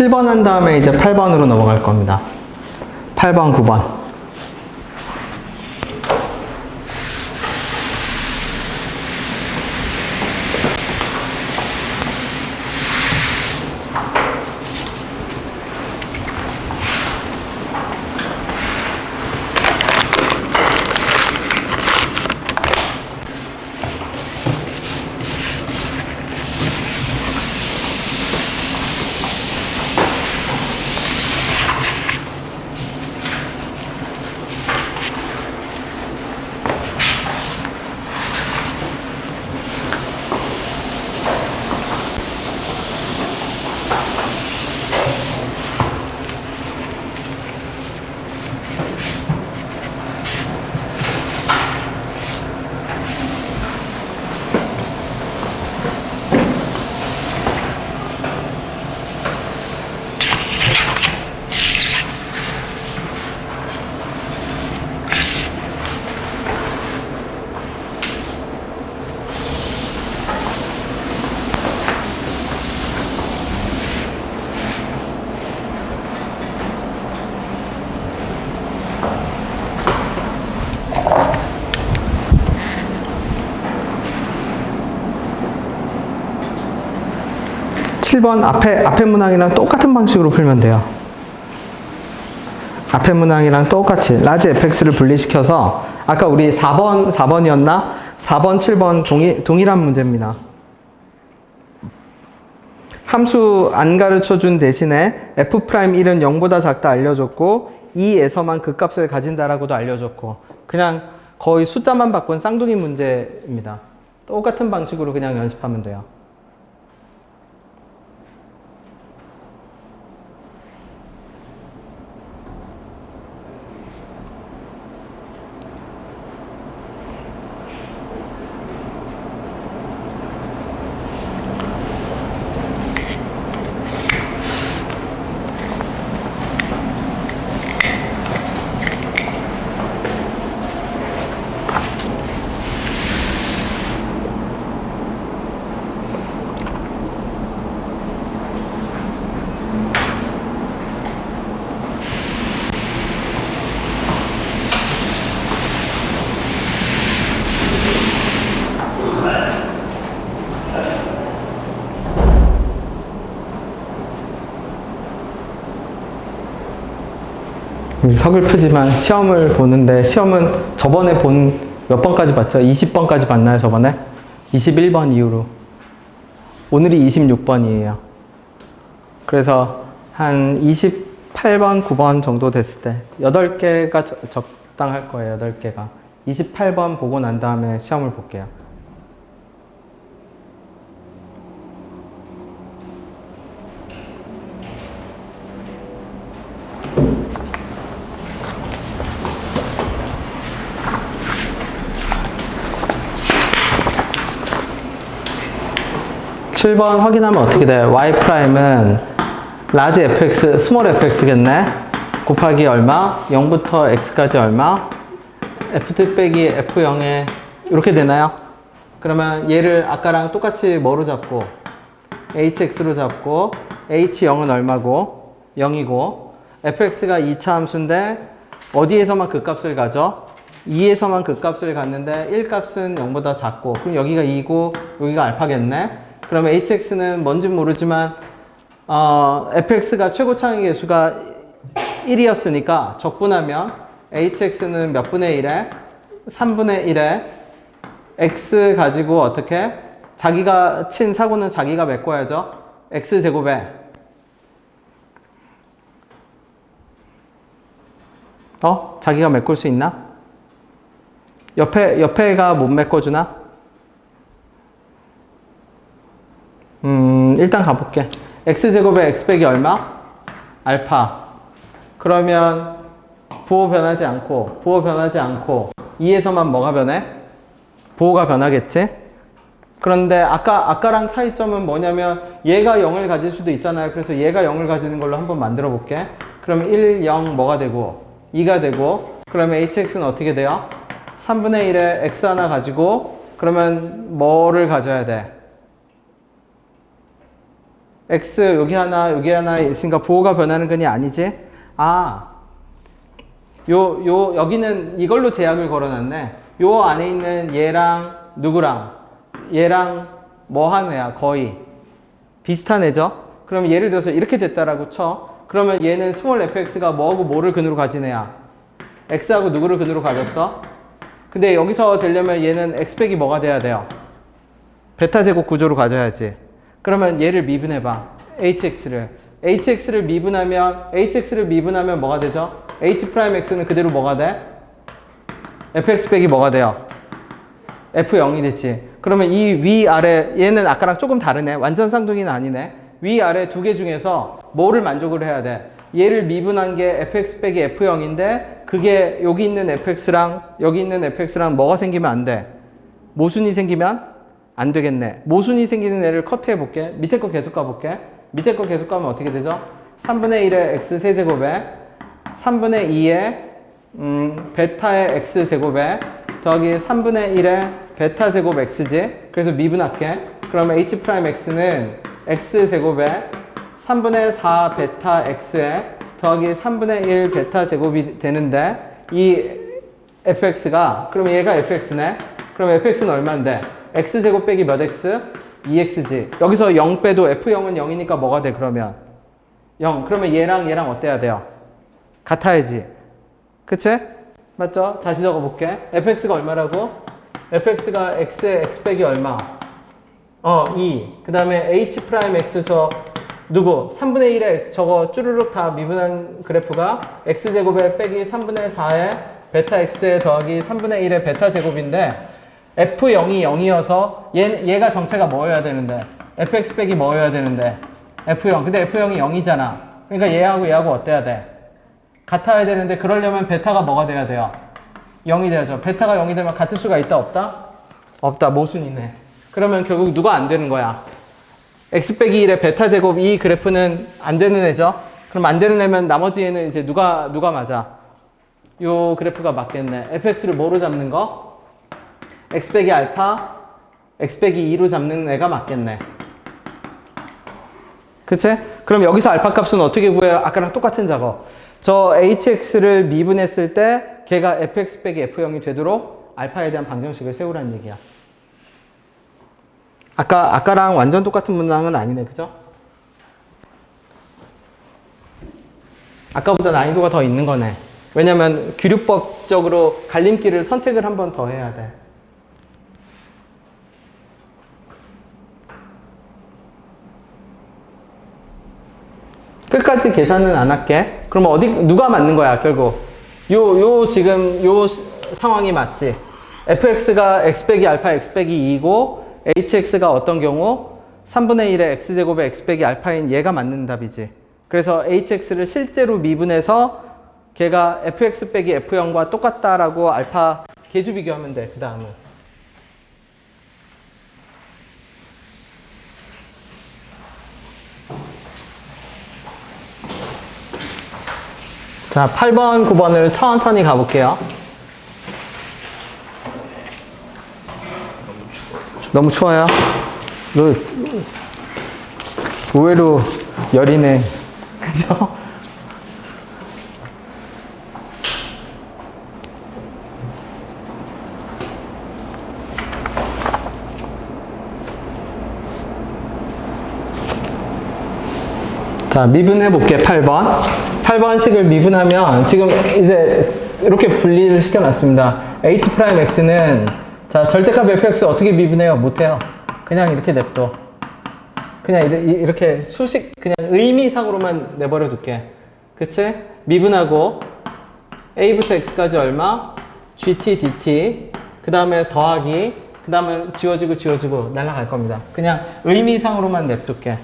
7번 한 다음에 이제 8번으로 넘어갈 겁니다. 8번, 9번. (7번) 앞에 문항이랑 똑같은 방식으로 풀면 돼요. 앞에 문항이랑 똑같이 라지 fx를 분리시켜서 아까 우리 4번이었나? 4번, 7번 동일한 문제입니다. 함수 안 가르쳐준 대신에 f'1은 0보다 작다 알려줬고 2에서만 그 값을 가진다라고도 알려줬고 그냥 거의 숫자만 바꾼 쌍둥이 문제입니다. 똑같은 방식으로 그냥 연습하면 돼요. '서글프지만 시험을 보는데 시험은 저번에 본 몇 번까지 봤죠? 20번까지 봤나요 저번에? 21번 이후로 오늘이 26번이에요. 그래서 한 28번, 9번 정도 됐을 때 8개가 적당할 거예요. 8개가 28번 보고 난 다음에 시험을 볼게요. (7번) 확인하면 어떻게 돼요? y''은 라지 fx, 스몰 fx겠네? 곱하기 얼마? 0부터 x까지 얼마? f' 빼기 f0에 이렇게 되나요? 그러면 얘를 아까랑 똑같이 뭐로 잡고 hx로 잡고 h0은 얼마고? 0이고 fx가 2차 함수인데 어디에서만 그 값을 가져? 2에서만 그 값을 갔는데 1값은 0보다 작고 그럼 여기가 2고 여기가 알파겠네? 그러면 hx는 뭔지 모르지만 fx가 최고차항의 개수가 1이었으니까 적분하면 hx는 몇 분의 1에? 3분의 1에 x 가지고 어떻게? 자기가 친 사고는 자기가 메꿔야죠. x제곱에 자기가 메꿀 수 있나? 옆에가 못 메꿔주나? 일단 가볼게. x제곱에 x 빼기 얼마? 알파. 그러면 부호 변하지 않고 2에서만 뭐가 변해? 부호가 변하겠지? 그런데 아까랑 차이점은 뭐냐면 얘가 0을 가질 수도 있잖아요. 그래서 얘가 0을 가지는 걸로 한번 만들어 볼게. 그러면 1, 0 뭐가 되고 2가 되고 그러면 hx는 어떻게 돼요? 3분의 1에 x 하나 가지고 그러면 뭐를 가져야 돼? x 여기 하나 있으니까 부호가 변하는 거니 아니지? 여기는 이걸로 제약을 걸어놨네. 요 안에 있는 얘랑 누구랑 얘랑 뭐 하는 애야? 거의 비슷한 애죠? 그럼 예를 들어서 이렇게 됐다라고 쳐. 그러면 얘는 스몰 fx가 뭐하고 뭐를 근으로 가진 애야? x하고 누구를 근으로 가졌어? 근데 여기서 되려면 얘는 x 빼기 뭐가 돼야 돼요? 베타 제곱 구조로 가져야지. 그러면 얘를 미분해봐. hx를 미분하면 뭐가 되죠? h'x는 그대로 뭐가 돼? fx 빼기 뭐가 돼요? f0이 되지. 그러면 이 위아래 얘는 아까랑 조금 다르네. 완전 쌍둥이는 아니네. 위아래 두 개 중에서 뭐를 만족을 해야 돼? 얘를 미분한 게 fx 빼기 f0인데 그게 여기 있는 fx랑 여기 있는 fx랑 뭐가 생기면 안 돼? 모순이 생기면 안 되겠네. 모순이 생기는 애를 커트해 볼게. 밑에 거 계속 가볼게. 밑에 거 계속 가면 어떻게 되죠? 3분의 1의 x 세제곱에 3분의 2의 베타의 x 제곱에 더하기 3분의 1의 베타 제곱 x지. 그래서 미분할게. 그러면 h'x는 x 제곱에 3분의 4 베타 x에 더하기 3분의 1 베타 제곱이 되는데 이 fx가 그러면 얘가 fx네. 그럼 fx는 얼마인데? x 제곱 빼기 몇 x? 2x지. 여기서 0 빼도 f0은 0이니까 뭐가 돼 그러면? 0. 그러면 얘랑 어때야 돼요? 같아야지. 그치? 맞죠? 다시 적어볼게. fx가 얼마라고? fx가 x에 x 빼기 얼마? 2. 그 다음에 h'x 저 누구? 3분의 1에 저거 쭈루룩 다 미분한 그래프가 x제곱에 빼기 3분의 4에 베타 x에 더하기 3분의 1의 베타 제곱인데 f0이 0이어서 얘가 정체가 뭐여야 되는데? fx 빼기 뭐여야 되는데? f0. 근데 f0이 0이잖아. 그러니까 얘하고 어때야 돼? 같아야 되는데 그러려면 베타가 뭐가 돼야 돼요? 0이 돼야죠. 베타가 0이 되면 같을 수가 있다 없다? 없다. 모순이네. 그러면 결국 누가 안 되는 거야? x 빼기 1의 베타 제곱 이 그래프는 안 되는 애죠? 그럼 안 되는 애면 나머지 애는 이제 누가 맞아? 요 그래프가 맞겠네. fx를 뭐로 잡는 거? x 빼기 알파, x 빼기 2로 잡는 애가 맞겠네. 그치? 그럼 여기서 알파 값은 어떻게 구해요? 아까랑 똑같은 작업. 저 hx를 미분했을 때 걔가 fx 빼기 f0이 되도록 알파에 대한 방정식을 세우라는 얘기야. 아까랑 완전 똑같은 문항은 아니네. 그죠? 아까보다 난이도가 더 있는 거네. 왜냐면 규律법적으로 갈림길을 선택을 한 번 더 해야 돼. 끝까지 계산은 안 할게. 그러면 누가 맞는 거야, 결국? 지금 요 상황이 맞지? fx가 x 빼기 알파 x 빼기 2고, hx가 어떤 경우? 3분의 1의 x제곱의 x 빼기 알파인 얘가 맞는 답이지. 그래서 hx를 실제로 미분해서 걔가 fx 빼기 f0과 똑같다라고 알파 계수 비교하면 돼, 그 다음은. 자, 8번, 9번을 천천히 가볼게요. 너무 추워요? 너 의외로 열이네. 그죠? 자, 미분해볼게, 8번. 8번식을 미분하면 지금 이제 이렇게 분리를 시켜놨습니다. h'x는 자, 절대값 fx 어떻게 미분해요? 못해요. 그냥 이렇게 냅둬. 그냥 이렇게 수식, 그냥 의미상으로만 내버려 둘게. 그치? 미분하고 a부터 x까지 얼마? gt, dt. 그 다음에 더하기. 그 다음에 지워지고 날아갈 겁니다. 그냥 의미상으로만 냅둘게.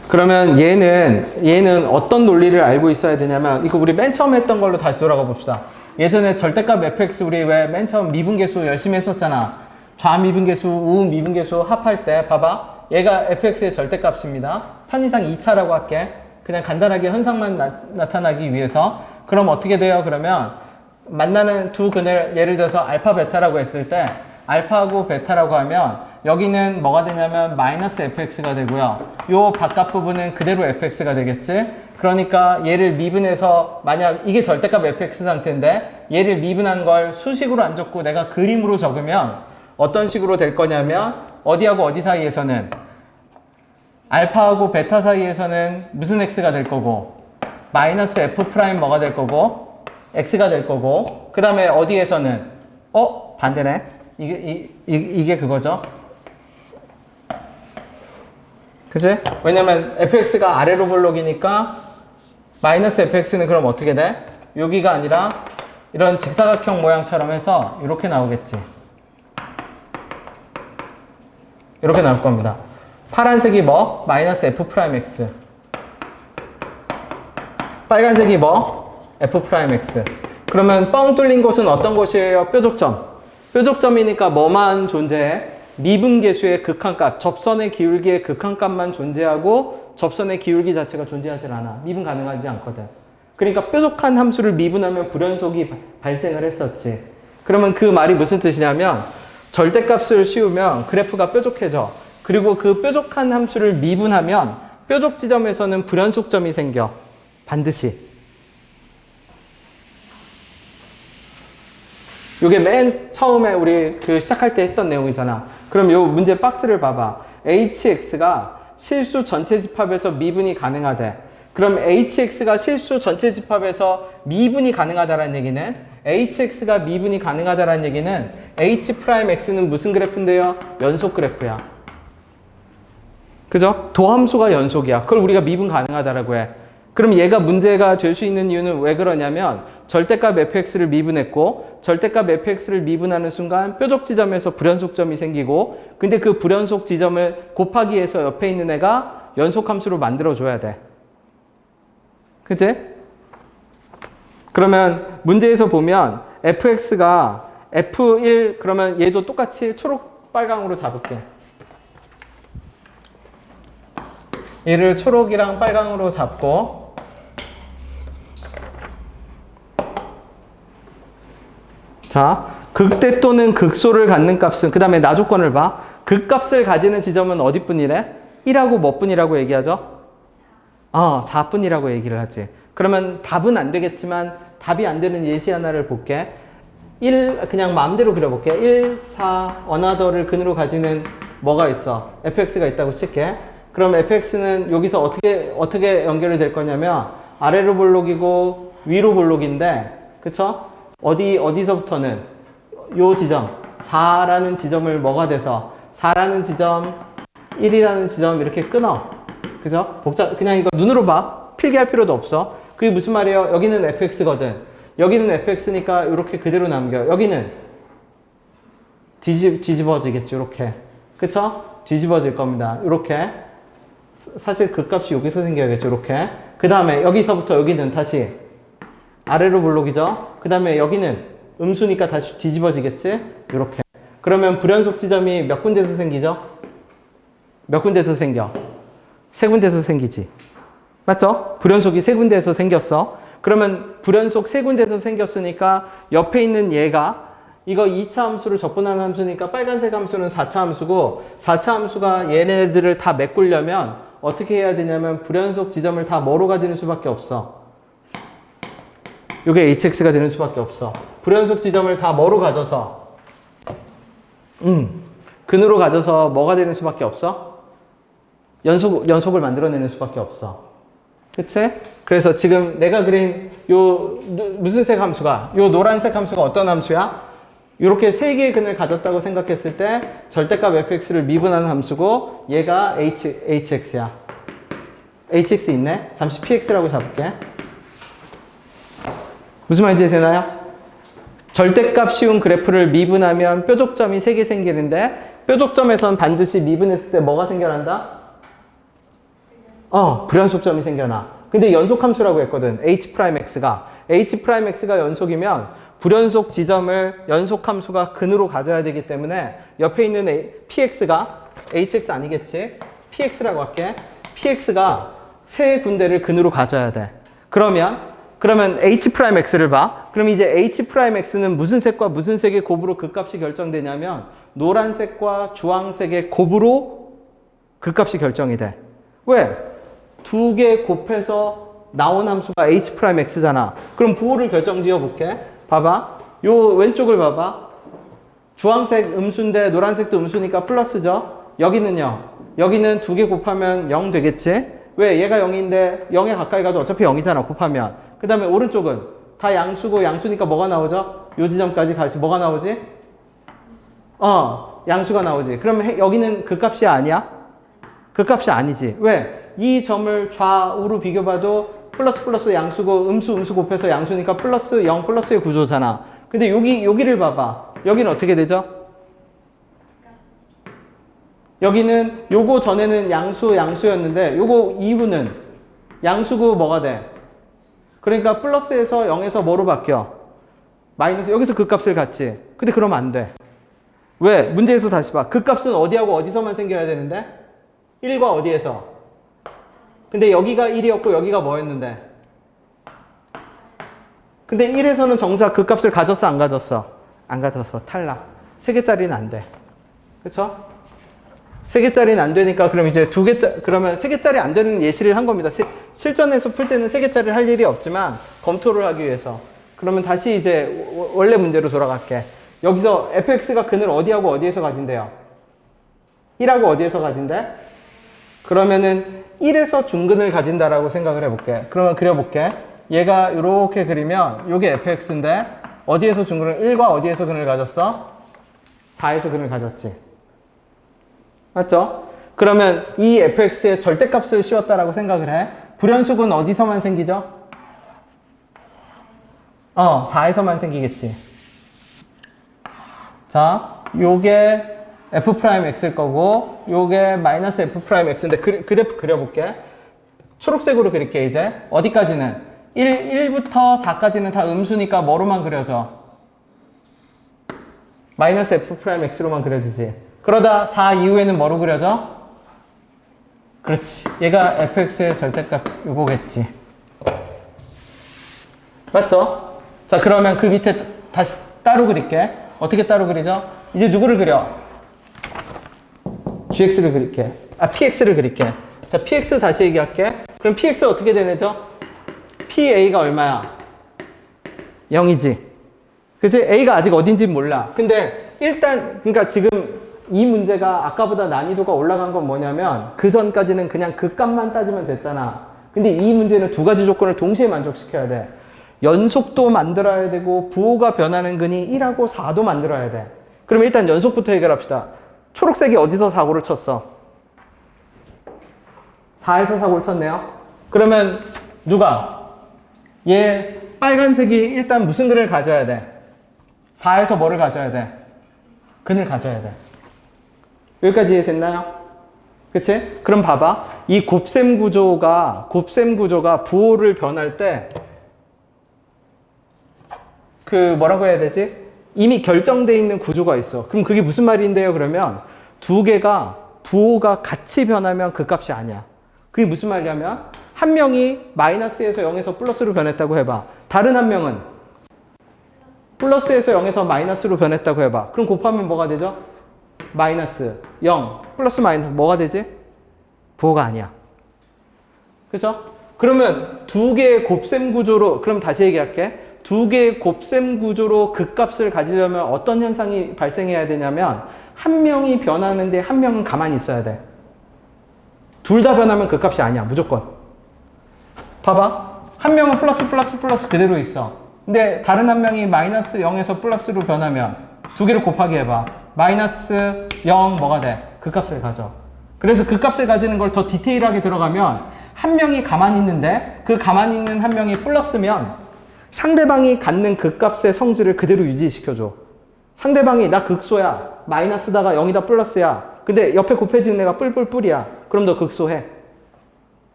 그러면 얘는 어떤 논리를 알고 있어야 되냐면, 이거 우리 맨 처음 했던 걸로 다시 돌아가 봅시다. 예전에 절대값 fx 우리 왜 맨 처음 미분계수 열심히 했었잖아. 좌미분계수, 우미분계수 합할 때 봐봐. 얘가 fx의 절대값입니다. 편의상 2차라고 할게. 그냥 간단하게 현상만 나타나기 위해서. 그럼 어떻게 돼요? 그러면 만나는 두 근을 예를 들어서 알파 베타라고 했을 때 알파하고 베타라고 하면 여기는 뭐가 되냐면 마이너스 fx가 되고요. 요 바깥 부분은 그대로 fx가 되겠지. 그러니까 얘를 미분해서 만약 이게 절대값 fx 상태인데 얘를 미분한 걸 수식으로 안 적고 내가 그림으로 적으면 어떤 식으로 될 거냐면 어디하고 어디 사이에서는 알파하고 베타 사이에서는 무슨 x가 될 거고 마이너스 f 프라임 뭐가 될 거고 x가 될 거고 그 다음에 어디에서는 반대네. 이게 그거죠. 그치? 왜냐면 fx가 아래로 볼록이니까 마이너스 fx는 그럼 어떻게 돼? 여기가 아니라 이런 직사각형 모양처럼 해서 이렇게 나오겠지. 이렇게 나올 겁니다. 파란색이 뭐? 마이너스 f 프라임 x. 빨간색이 뭐? f 프라임 x. 그러면 뻥 뚫린 곳은 어떤 곳이에요? 뾰족점. 뾰족점이니까 뭐만 존재해? 미분계수의 극한값, 접선의 기울기의 극한값만 존재하고 접선의 기울기 자체가 존재하지 않아. 미분 가능하지 않거든. 그러니까 뾰족한 함수를 미분하면 불연속이 발생을 했었지. 그러면 그 말이 무슨 뜻이냐면 절대값을 씌우면 그래프가 뾰족해져. 그리고 그 뾰족한 함수를 미분하면 뾰족 지점에서는 불연속점이 생겨. 반드시. 이게 맨 처음에 우리 시작할 때 했던 내용이잖아. 그럼 요 문제 박스를 봐봐. hx가 실수 전체 집합에서 미분이 가능하대. 그럼 hx가 실수 전체 집합에서 미분이 가능하다는 얘기는 hx가 미분이 가능하다는 얘기는 h'x는 무슨 그래프인데요? 연속 그래프야. 그죠? 도함수가 연속이야. 그걸 우리가 미분 가능하다라고 해. 그럼 얘가 문제가 될 수 있는 이유는 왜 그러냐면 절대값 fx를 미분했고 절대값 fx를 미분하는 순간 뾰족 지점에서 불연속점이 생기고 근데 그 불연속 지점을 곱하기 해서 옆에 있는 애가 연속함수로 만들어줘야 돼. 그치? 그러면 문제에서 보면 fx가 f1 그러면 얘도 똑같이 초록 빨강으로 잡을게. 얘를 초록이랑 빨강으로 잡고 자, 극대 또는 극소를 갖는 값은 그 다음에 나 조건을 봐. 극값을 가지는 지점은 어디뿐이래? 1하고 몇 분이라고 얘기하죠? 4분이라고 얘기를 하지. 그러면 답은 안 되겠지만 답이 안 되는 예시 하나를 볼게. 1 그냥 마음대로 그려볼게. 1, 4, 어나더를 근으로 가지는 뭐가 있어? fx가 있다고 칠게. 그럼 fx는 여기서 어떻게 연결이 될 거냐면 아래로 볼록이고 위로 볼록인데 그쵸? 어디서부터는 요 지점 4라는 지점을 뭐가 돼서 4라는 지점 1이라는 지점 이렇게 끊어. 그죠? 그냥 이거 눈으로 봐. 필기할 필요도 없어. 그게 무슨 말이에요? 여기는 fx거든. 여기는 fx니까 이렇게 그대로 남겨. 여기는 뒤집어지겠지. 이렇게. 그쵸? 뒤집어질 겁니다. 이렇게. 사실 그 값이 여기서 생겨야겠죠. 이렇게. 그 다음에 여기서부터 여기는 다시 아래로 볼록이죠. 그 다음에 여기는 음수니까 다시 뒤집어지겠지. 이렇게. 그러면 불연속 지점이 몇 군데서 생기죠? 몇 군데서 생겨? 세 군데서 생기지. 맞죠? 불연속이 세 군데에서 생겼어. 그러면 불연속 세 군데에서 생겼으니까 옆에 있는 얘가 이거 2차 함수를 적분하는 함수니까 빨간색 함수는 4차 함수고 4차 함수가 얘네들을 다 메꾸려면 어떻게 해야 되냐면 불연속 지점을 다 뭐로 가지는 수밖에 없어. 이게 hx가 되는 수밖에 없어. 불연속 지점을 다 뭐로 가져서 근으로 가져서 뭐가 되는 수밖에 없어? 연속을 만들어내는 수밖에 없어. 그치? 그래서 지금 내가 그린 요 무슨 색 함수가 요 노란색 함수가 어떤 함수야? 이렇게 세 개의 근을 가졌다고 생각했을 때 절대값 fx를 미분하는 함수고 얘가 hx야. hx 있네? 잠시 px라고 잡을게. 무슨 말인지 되나요? 절대값 씌운 그래프를 미분하면 뾰족점이 3개 생기는데 뾰족점에선 반드시 미분했을 때 뭐가 생겨난다? 불연속점이 생겨나. 근데 연속함수라고 했거든. h'x가. h'x가 연속이면 불연속 지점을 연속함수가 근으로 가져야 되기 때문에 옆에 있는 px가 hx 아니겠지? px라고 할게. px가 세 군데를 근으로 가져야 돼. 그러면 그러면 H'X를 봐. 그럼 이제 H'X는 무슨 색과 무슨 색의 곱으로 극값이 결정되냐면 노란색과 주황색의 곱으로 극값이 결정이 돼. 왜? 두 개 곱해서 나온 함수가 H'X잖아. 그럼 부호를 결정 지어 볼게. 봐봐. 요 왼쪽을 봐봐. 주황색 음수인데 노란색도 음수니까 플러스죠. 여기는요. 여기는 두 개 곱하면 0 되겠지? 왜? 얘가 0인데 0에 가까이 가도 어차피 0이잖아. 곱하면. 그 다음에 오른쪽은 다 양수고 양수니까 뭐가 나오죠? 요 지점까지 가지 뭐가 나오지? 양수가 나오지. 그러면 여기는 극값이 아니야? 극값이 아니지. 왜? 이 점을 좌우로 비교봐도 플러스 양수고 음수 곱해서 양수니까 플러스 0 플러스의 구조잖아. 근데 여기를 봐봐. 여기는 어떻게 되죠? 여기는 요거 전에는 양수였는데 요거 이후는 양수고 뭐가 돼? 그러니까 플러스에서 0에서 뭐로 바뀌어? 마이너스. 여기서 극값을 갖지. 근데 그러면 안 돼. 왜? 문제에서 다시 봐. 극값은 어디하고 어디서만 생겨야 되는데? 1과 어디에서? 근데 여기가 1이었고 여기가 뭐였는데? 근데 1에서는 정사 극값을 가졌어 안 가졌어? 안 가졌어. 탈락. 3개짜리는 안 돼. 그쵸? 3개짜리는 안 되니까 그럼 이제 그러면 3개짜리 안 되는 예시를 한 겁니다. 실전에서 풀 때는 3개짜리를 할 일이 없지만 검토를 하기 위해서. 그러면 다시 이제 원래 문제로 돌아갈게. 여기서 fx가 근을 어디하고 어디에서 가진대요? 1하고 어디에서 가진대? 그러면은 1에서 중근을 가진다라고 생각을 해볼게. 그러면 그려볼게. 얘가 이렇게 그리면 요게 fx인데 어디에서 중근을 1과 어디에서 근을 가졌어? 4에서 근을 가졌지. 맞죠? 그러면 이 fx의 절대값을 씌웠다라고 생각을 해. 불연속은 어디서만 생기죠? 4에서만 생기겠지. 자, 요게 f'x일 거고 요게 마이너스 f'x인데 그래프 그려볼게. 초록색으로 그릴게 이제. 어디까지는? 1부터 4까지는 다 음수니까 뭐로만 그려져? 마이너스 f'x로만 그려지지. 그러다 4 이후에는 뭐로 그려져? 그렇지. 얘가 fx의 절대값 요거겠지. 맞죠? 자, 그러면 그 밑에 다시 따로 그릴게. 어떻게 따로 그리죠? 이제 누구를 그려? gx를 그릴게. px를 그릴게. 자, px 다시 얘기할게. 그럼 px 어떻게 되죠? pa가 얼마야? 0이지. 그치? a가 아직 어딘지 몰라. 근데 일단 그러니까 지금 이 문제가 아까보다 난이도가 올라간 건 뭐냐면 그 전까지는 그냥 극값만 따지면 됐잖아. 근데 이 문제는 두 가지 조건을 동시에 만족시켜야 돼. 연속도 만들어야 되고 부호가 변하는 근이 1하고 4도 만들어야 돼. 그럼 일단 연속부터 해결합시다. 초록색이 어디서 사고를 쳤어? 4에서 사고를 쳤네요. 그러면 누가? 얘 빨간색이 일단 무슨 근을 가져야 돼? 4에서 뭐를 가져야 돼? 근을 가져야 돼. 여기까지 됐나요? 그치? 그럼 봐봐. 이 곱셈 구조가 부호를 변할 때 뭐라고 해야 되지? 이미 결정되어 있는 구조가 있어. 그럼 그게 무슨 말인데요? 그러면 두 개가 부호가 같이 변하면 그 값이 아니야. 그게 무슨 말이냐면 한 명이 마이너스에서 0에서 플러스로 변했다고 해봐. 다른 한 명은 플러스에서 0에서 마이너스로 변했다고 해봐. 그럼 곱하면 뭐가 되죠? 마이너스 0 플러스 마이너스 뭐가 되지? 부호가 아니야. 그죠? 그러면 두 개의 곱셈 구조로, 그럼 다시 얘기할게. 두 개의 곱셈 구조로 극값을 가지려면 어떤 현상이 발생해야 되냐면 한 명이 변하는데 한 명은 가만히 있어야 돼. 둘 다 변하면 극값이 아니야. 무조건. 봐봐. 한 명은 플러스 그대로 있어. 근데 다른 한 명이 마이너스 0에서 플러스로 변하면 두 개를 곱하기 해봐. 마이너스 0 뭐가 돼? 극값을 가져. 그래서 극값을 가지는 걸 더 디테일하게 들어가면 한 명이 가만히 있는데 그 가만히 있는 한 명이 플러스면 상대방이 갖는 극값의 성질을 그대로 유지시켜줘. 상대방이 나 극소야. 마이너스다가 0이다 플러스야. 근데 옆에 곱해지는 애가 뿔이야. 그럼 너 극소해.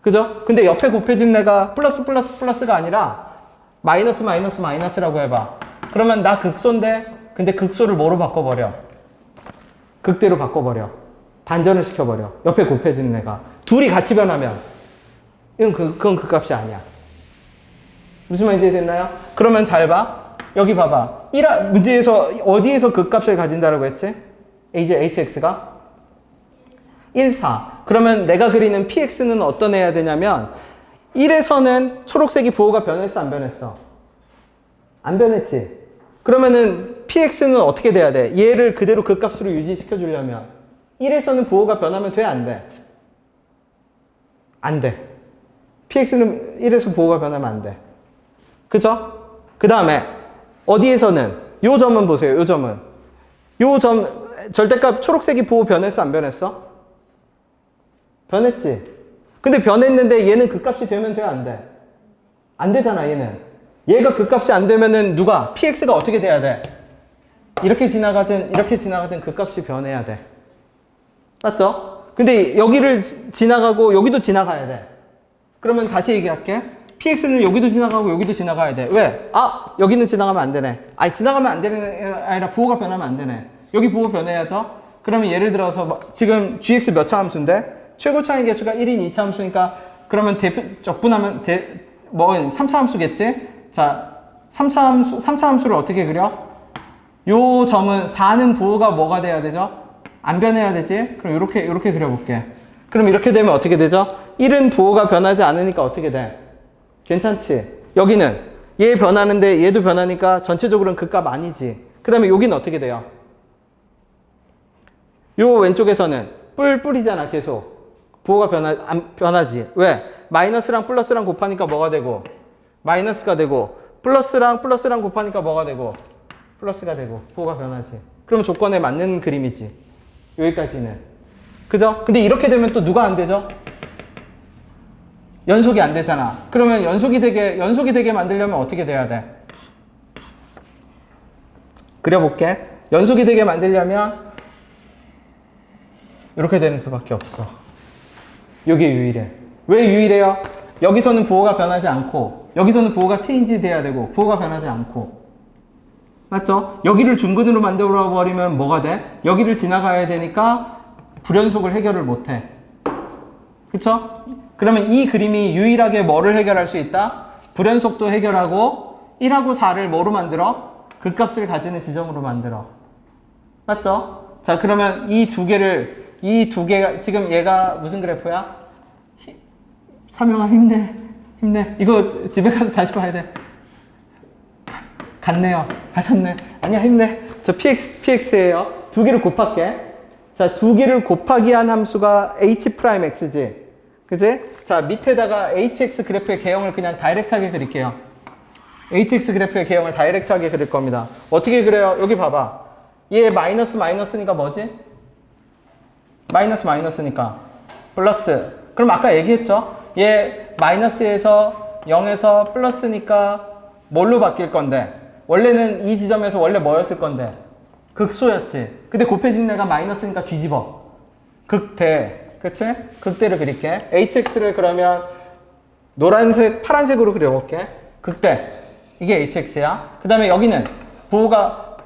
그죠? 근데 옆에 곱해진 애가 플러스가 아니라 마이너스라고 해봐. 그러면 나 극소인데 근데 극소를 뭐로 바꿔버려? 극대로 바꿔버려. 반전을 시켜버려. 옆에 곱해지는 애가. 둘이 같이 변하면 그건 극값이 아니야. 무슨 말인지 이해됐나요? 그러면 잘 봐. 여기 봐봐. 문제에서 어디에서 극값을 가진다라고 했지? 이제 hx가 1, 4. 그러면 내가 그리는 px는 어떤 애야 되냐면 1에서는 초록색이 부호가 변했어, 안 변했어? 안 변했지? 그러면은 px는 어떻게 돼야 돼? 얘를 그대로 극값으로 유지시켜 주려면 1에서는 부호가 변하면 돼, 안 돼? 안 돼. px는 1에서 부호가 변하면 안 돼. 그죠? 그 다음에 어디에서는 요 점은 보세요. 요 점은 요 점 절대값 초록색이 부호 변했어, 안 변했어? 변했지. 근데 변했는데 얘는 극값이 되면 돼, 안 돼? 안 되잖아. 얘가 극값이 안 되면은 누가 px가 어떻게 돼야 돼? 이렇게 지나가든 극값이 변해야 돼. 맞죠? 근데 여기를 지나가고 여기도 지나가야 돼. 그러면 다시 얘기할게. px는 여기도 지나가고 여기도 지나가야 돼. 왜? 여기는 지나가면 안 되네. 아니, 지나가면 안 되는 게 아니라 부호가 변하면 안 되네. 여기 부호 변해야죠. 그러면 예를 들어서 지금 gx 몇 차 함수인데 최고 차이 계수가 1인 2차 함수니까 그러면 적분하면 3차 함수겠지? 자, 3차 함수를 어떻게 그려? 요 점은 4는 부호가 뭐가 돼야 되죠? 안 변해야 되지? 그럼 이렇게 그려볼게. 그럼 이렇게 되면 어떻게 되죠? 1은 부호가 변하지 않으니까 어떻게 돼? 괜찮지? 여기는 얘 변하는데 얘도 변하니까 전체적으로는 극값 아니지. 그 다음에 여기는 어떻게 돼요? 요 왼쪽에서는 뿔이잖아, 계속. 부호가 안 변하지. 왜? 마이너스랑 플러스랑 곱하니까 뭐가 되고? 마이너스가 되고, 플러스랑 곱하니까 뭐가 되고? 플러스가 되고, 부호가 변하지. 그럼 조건에 맞는 그림이지. 여기까지는. 그죠? 근데 이렇게 되면 또 누가 안 되죠? 연속이 안 되잖아. 그러면 연속이 되게 만들려면 어떻게 돼야 돼? 그려볼게. 연속이 되게 만들려면 이렇게 되는 수밖에 없어. 이게 유일해. 왜 유일해요? 여기서는 부호가 변하지 않고 여기서는 부호가 체인지 돼야 되고 부호가 변하지 않고 맞죠? 여기를 중근으로 만들어 버리면 뭐가 돼? 여기를 지나가야 되니까 불연속을 해결을 못해. 그쵸? 그러면 이 그림이 유일하게 뭐를 해결할 수 있다? 불연속도 해결하고 1하고 4를 뭐로 만들어? 극값을 가지는 지점으로 만들어. 맞죠? 자, 그러면 이 두 개가 지금 얘가 무슨 그래프야? 삼영아 힘내. 이거 집에 가서 다시 봐야 돼. 갔네요. 가셨네. 아니야, 힘내. 저 px예요. 두 개를 곱할게. 자, 두 개를 곱하기 한 함수가 h'x지. 그지? 자, 밑에다가 hx 그래프의 개형을 그냥 다이렉트하게 그릴게요. hx 그래프의 개형을 다이렉트하게 그릴 겁니다. 어떻게 그래요? 여기 봐봐. 얘 마이너스니까 뭐지? 마이너스니까 플러스. 그럼 아까 얘기했죠? 얘 마이너스에서 0에서 플러스니까 뭘로 바뀔 건데? 원래는 이 지점에서 원래 뭐였을 건데? 극소였지. 근데 곱해진 애가 마이너스니까 뒤집어. 극대. 그치? 극대를 그릴게. hx를 그러면 파란색으로 그려볼게. 극대. 이게 hx야. 그 다음에 여기는 부호가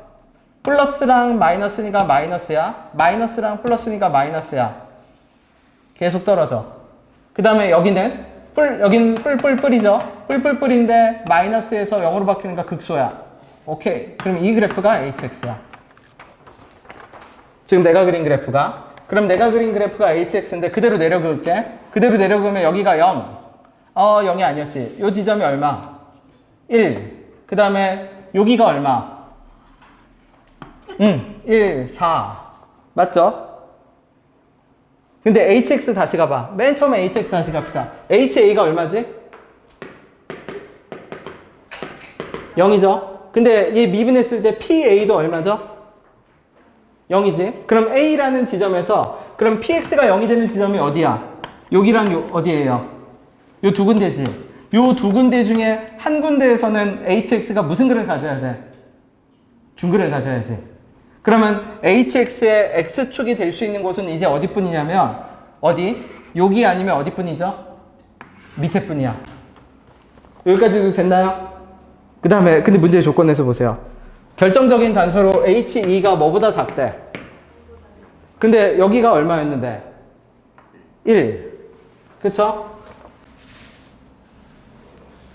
플러스랑 마이너스니까 마이너스야. 마이너스랑 플러스니까 마이너스야. 계속 떨어져. 그 다음에 여기는 여기는 뿔이죠. 뿔인데 마이너스에서 0으로 바뀌니까 극소야. 오케이. 그럼 이 그래프가 hx야. 지금 내가 그린 그래프가. 그럼 내가 그린 그래프가 hx인데 그대로 내려 그을게. 그대로 내려 그으면 여기가 0. 0이 아니었지. 요 지점이 얼마? 1. 그 다음에 여기가 얼마? 1, 4. 맞죠? 근데 hx 다시 가봐. 맨 처음에 hx 다시 갑시다. ha가 얼마지? 0이죠? 근데 얘 미분했을 때 pa도 얼마죠? 0이지? 그럼 a라는 지점에서 그럼 px가 0이 되는 지점이 어디야? 여기랑 어디예요? 요 두 군데지? 요 두 군데 중에 한 군데에서는 hx가 무슨 글을 가져야 돼? 중글을 가져야지. 그러면 hx의 x축이 될 수 있는 곳은 이제 어디뿐이냐면 어디? 여기 아니면 어디뿐이죠? 밑에 뿐이야. 여기까지도 됐나요? 그 다음에 근데 문제의 조건에서 보세요. 결정적인 단서로 HE가 뭐보다 작대. 근데 여기가 얼마였는데? 1. 그쵸?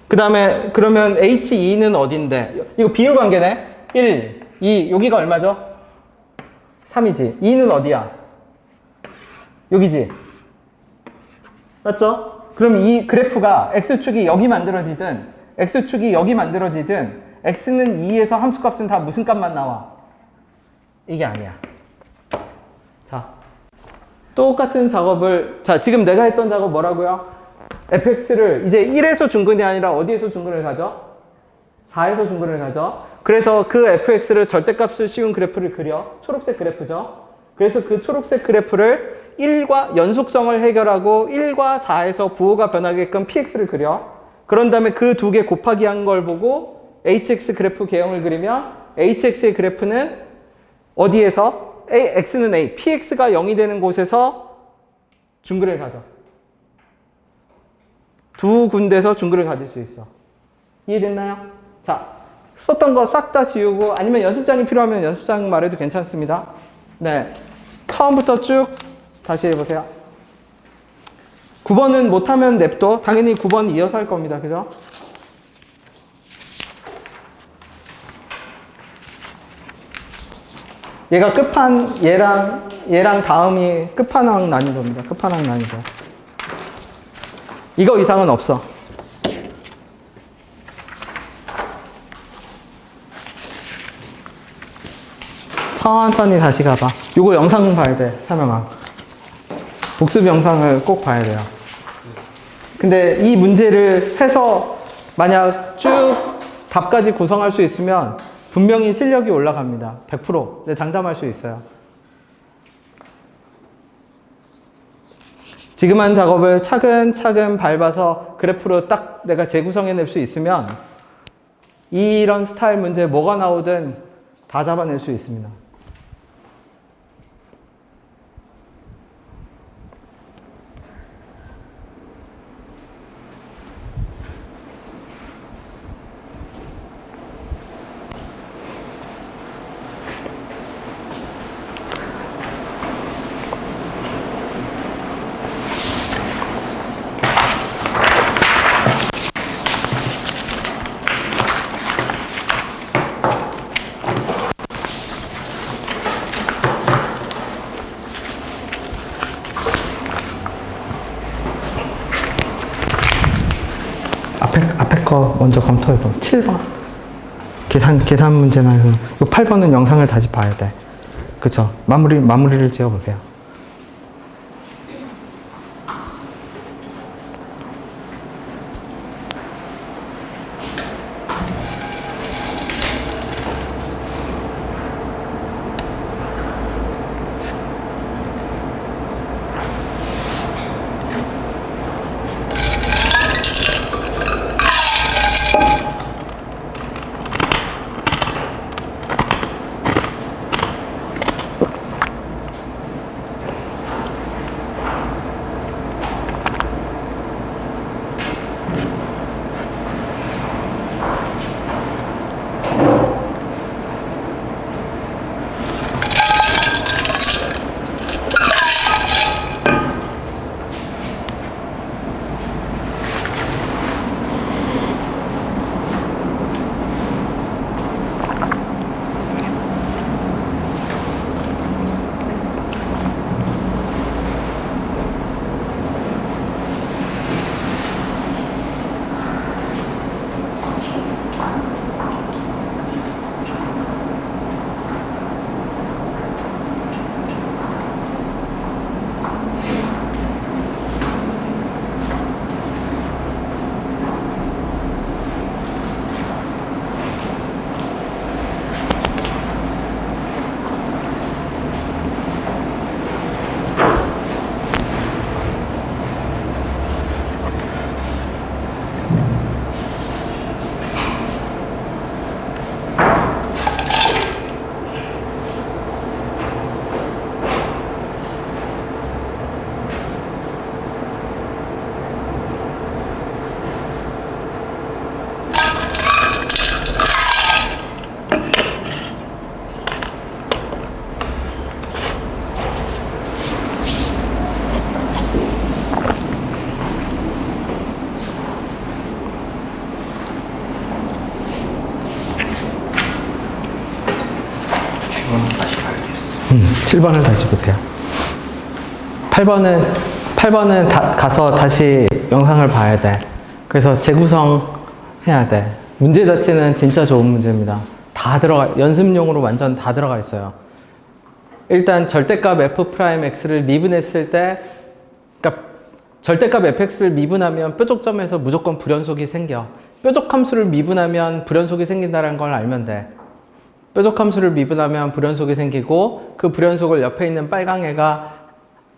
그 다음에 그러면 H2는 어딘데? 이거 비율 관계네? 1, 2, 여기가 얼마죠? 3이지. 2는 어디야? 여기지. 맞죠? 그럼 이 그래프가 X축이 여기 만들어지든 X축이 여기 만들어지든 X는 2에서 함수값은 다 무슨 값만 나와? 이게 아니야. 자, 똑같은 작업을, 자, 지금 내가 했던 작업 뭐라고요? fx를 이제 1에서 중근이 아니라 어디에서 중근을 가져? 4에서 중근을 가져. 그래서 그 fx를 절대값을 씌운 그래프를 그려. 초록색 그래프죠. 그래서 그 초록색 그래프를 1과 연속성을 해결하고 1과 4에서 부호가 변하게끔 px를 그려. 그런 다음에 그 두 개 곱하기 한 걸 보고 hx 그래프 개형을 그리면 hx의 그래프는 어디에서? x는 a, px가 0이 되는 곳에서 중근을 가져. 두 군데서 중근을 가질 수 있어. 이해됐나요? 자, 썼던 거 싹 다 지우고 아니면 연습장이 필요하면 연습장 말해도 괜찮습니다. 네, 처음부터 쭉 다시 해보세요. 9번은 못하면 냅둬. 당연히 9번 이어서 할 겁니다. 그죠? 얘가 얘랑 다음이 끝판왕 난이도입니다. 끝판왕 난이도. 이거 이상은 없어. 천천히 다시 가봐. 이거 영상 봐야 돼, 사명아. 복습 영상을 꼭 봐야 돼요. 근데 이 문제를 해서 만약 쭉 답까지 구성할 수 있으면 분명히 실력이 올라갑니다. 100%. 네, 장담할 수 있어요. 지금 한 작업을 차근차근 밟아서 그래프로 딱 내가 재구성해낼 수 있으면 이런 스타일 문제 뭐가 나오든 다 잡아낼 수 있습니다. 앞에 거 먼저 검토해봐. 7번. 계산 문제나 이 8번은 영상을 다시 봐야 돼. 그쵸? 마무리를 지어보세요. 7번을 다시 보세요. 8번은 가서 다시 영상을 봐야 돼. 그래서 재구성 해야 돼. 문제 자체는 진짜 좋은 문제입니다. 다 연습용으로 완전 다 들어가 있어요. 일단 절대값 f'x를 미분했을 때, 그러니까 절대값 fx를 미분하면 뾰족점에서 무조건 불연속이 생겨. 뾰족함수를 미분하면 불연속이 생긴다는 걸 알면 돼. 뾰족함수를 미분하면 불연속이 생기고 그 불연속을 옆에 있는 빨강애가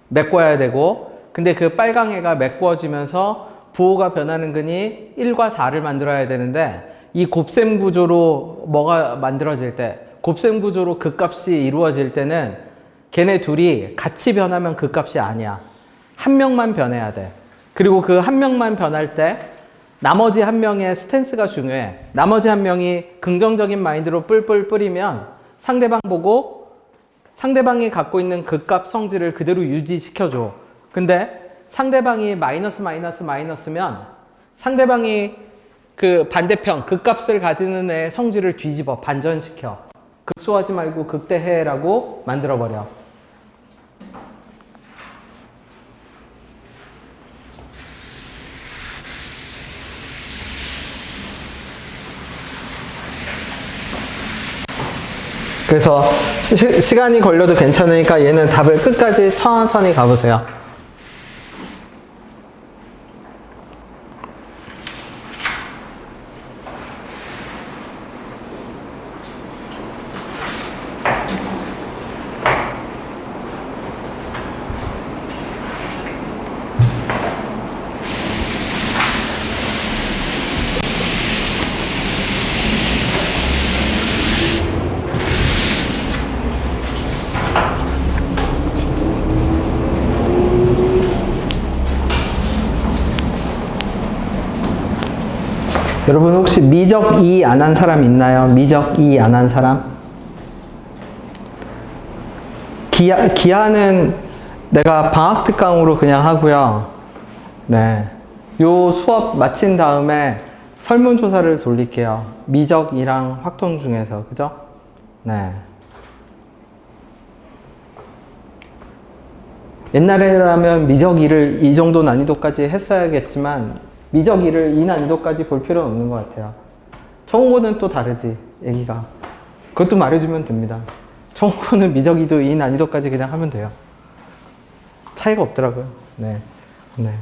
메꿔야 되고, 근데 그 빨강애가 메꿔지면서 부호가 변하는 근이 1과 4를 만들어야 되는데, 이 곱셈 구조로 뭐가 만들어질 때, 곱셈 구조로 그 값이 이루어질 때는 걔네 둘이 같이 변하면 그 값이 아니야. 한 명만 변해야 돼. 그리고 그 한 명만 변할 때 나머지 한 명의 스탠스가 중요해. 나머지 한 명이 긍정적인 마인드로 뿔뿔 뿌리면 상대방 보고 상대방이 갖고 있는 그 값 성질을 그대로 유지시켜줘. 근데 상대방이 마이너스면 상대방이 그 반대편, 그 값을 가지는 애의 성질을 뒤집어, 반전시켜. 극소하지 말고 극대해라고 만들어버려. 그래서 시간이 걸려도 괜찮으니까 얘는 답을 끝까지 천천히 가보세요. 여러분 혹시 미적 2 안 한 사람 있나요? 미적 2 안 한 사람? 기하는 내가 방학 특강으로 그냥 하고요. 네. 요 수업 마친 다음에 설문조사를 돌릴게요. 미적 2랑 확통 중에서. 그죠? 네. 옛날에라면 미적 2를 이 정도 난이도까지 했어야겠지만 미적 2를 이 난이도까지 볼 필요는 없는 것 같아요. 청고는 또 다르지, 얘기가. 그것도 말해주면 됩니다. 청고는 미적 2도 이 난이도까지 그냥 하면 돼요. 차이가 없더라고요. 네. 네.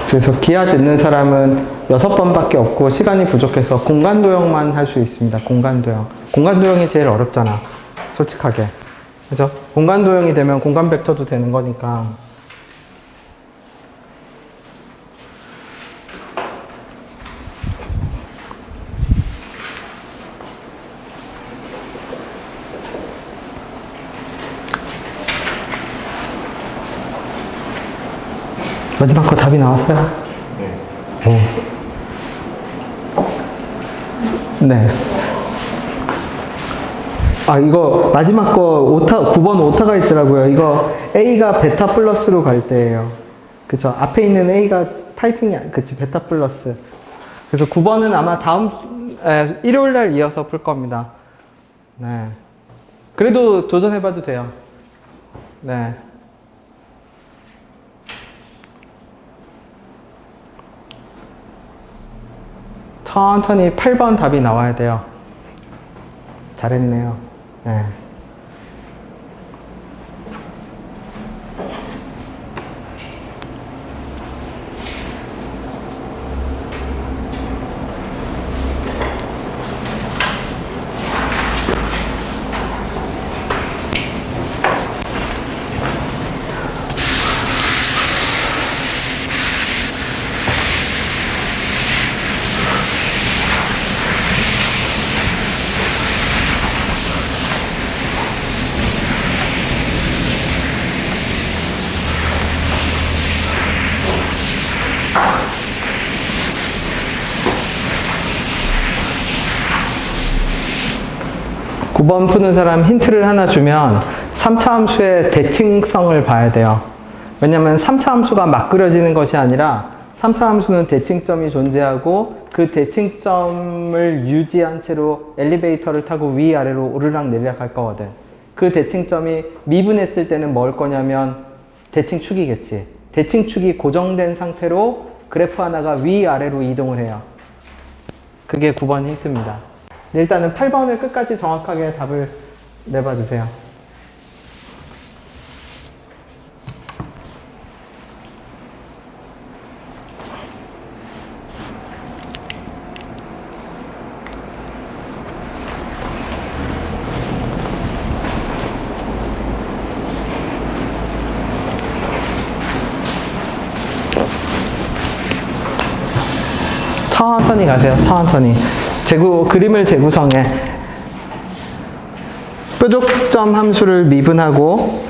그래서 기하 듣는 사람은 6번밖에 없고 시간이 부족해서 공간도형만 할 수 있습니다. 공간도형. 공간도형이 제일 어렵잖아. 솔직하게. 그죠? 공간도형이 되면 공간 벡터도 되는 거니까. 마지막 거 답이 나왔어요? 네. 네. 아, 이거 마지막 거 9번 오타가 있더라고요. 이거 A가 베타 플러스로 갈 때예요. 그쵸? 앞에 있는 A가 타이핑이, 그치? 베타 플러스. 그래서 9번은 아마 일요일 날 이어서 풀 겁니다. 네. 그래도 도전해봐도 돼요. 네. 천천히 8번 답이 나와야 돼요. 잘했네요. 네. 9번 푸는 사람 힌트를 하나 주면 3차 함수의 대칭성을 봐야 돼요. 왜냐면 3차 함수가 막 그려지는 것이 아니라 3차 함수는 대칭점이 존재하고 그 대칭점을 유지한 채로 엘리베이터를 타고 위아래로 오르락 내리락 할 거거든. 그 대칭점이 미분했을 때는 뭘 거냐면 대칭축이겠지. 대칭축이 고정된 상태로 그래프 하나가 위아래로 이동을 해요. 그게 9번 힌트입니다. 네, 일단은 8번을 끝까지 정확하게 답을 내봐 주세요. 천천히 가세요. 천천히. 그림을 재구성해. 뾰족점 함수를 미분하고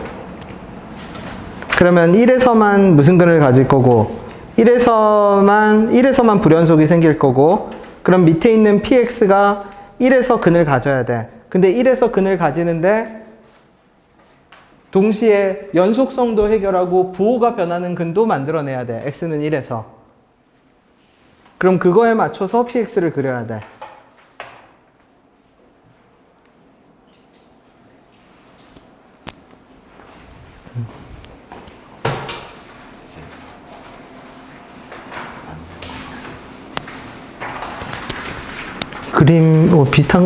그러면 1에서만 무슨 근을 가질 거고 1에서만 불연속이 생길 거고 그럼 밑에 있는 px가 1에서 근을 가져야 돼. 근데 1에서 근을 가지는데 동시에 연속성도 해결하고 부호가 변하는 근도 만들어내야 돼. x는 1에서. 그럼 그거에 맞춰서 px를 그려야 돼. 그림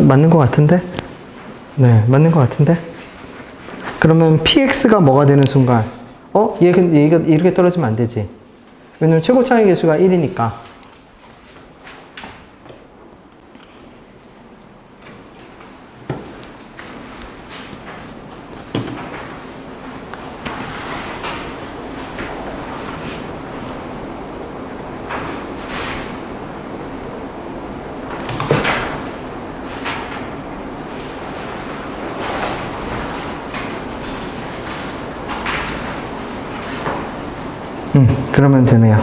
맞는 것 같은데? 네, 맞는 것 같은데? 그러면 px가 뭐가 되는 순간 얘가 이렇게 떨어지면 안 되지. 왜냐면 최고차의 개수가 1이니까. 그러면 되네요.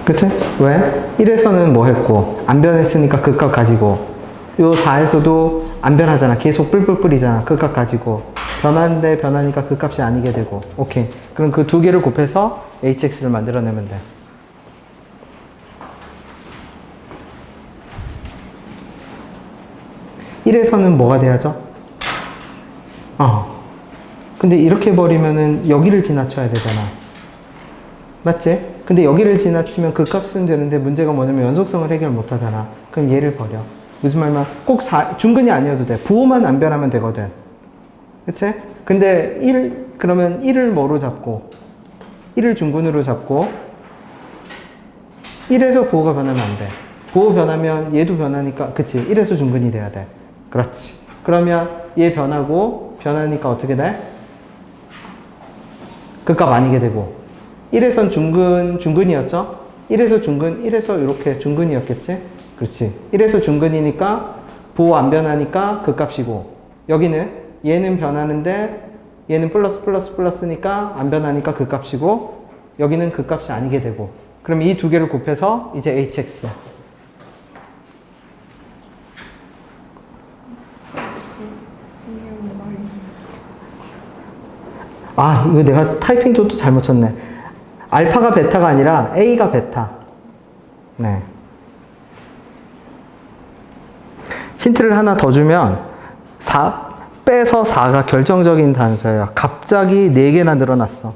그치? 왜? 1에서는 뭐 했고, 안 변했으니까 극값 가지고, 요 4에서도 안 변하잖아. 계속 뿔뿔뿔이잖아. 극값 가지고. 변하는데 변하니까 극값이 아니게 되고. 오케이. 그럼 그 두 개를 곱해서 hx를 만들어내면 돼. (1에서는) 뭐가 돼야죠? 근데 이렇게 버리면은 여기를 지나쳐야 되잖아. 맞지? 근데 여기를 지나치면 그 값은 되는데 문제가 뭐냐면 연속성을 해결 못 하잖아. 그럼 얘를 버려. 무슨 말이면 꼭 중근이 아니어도 돼. 부호만 안 변하면 되거든. 그치? 근데 그러면 1을 뭐로 잡고 1을 중근으로 잡고 1에서 부호가 변하면 안 돼. 부호 변하면 얘도 변하니까 그치? 1에서 중근이 돼야 돼. 그렇지. 그러면 얘 변하니까 어떻게 돼? 그 값 아니게 되고 1에선 중근이었죠? 1에서 이렇게 중근이었겠지? 그렇지. 1에서 중근이니까 부호 안 변하니까 그 값이고 여기는 얘는 변하는데 얘는 플러스니까 안 변하니까 그 값이고 여기는 그 값이 아니게 되고 그럼 이 두 개를 곱해서 이제 hx 이거 내가 타이핑도 또 잘못 쳤네. 알파가 베타가 아니라 A가 베타. 네. 힌트를 하나 더 주면 4 빼서 4가 결정적인 단서예요. 갑자기 4개나 늘어났어.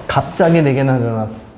갑자기 4개나 늘어났어.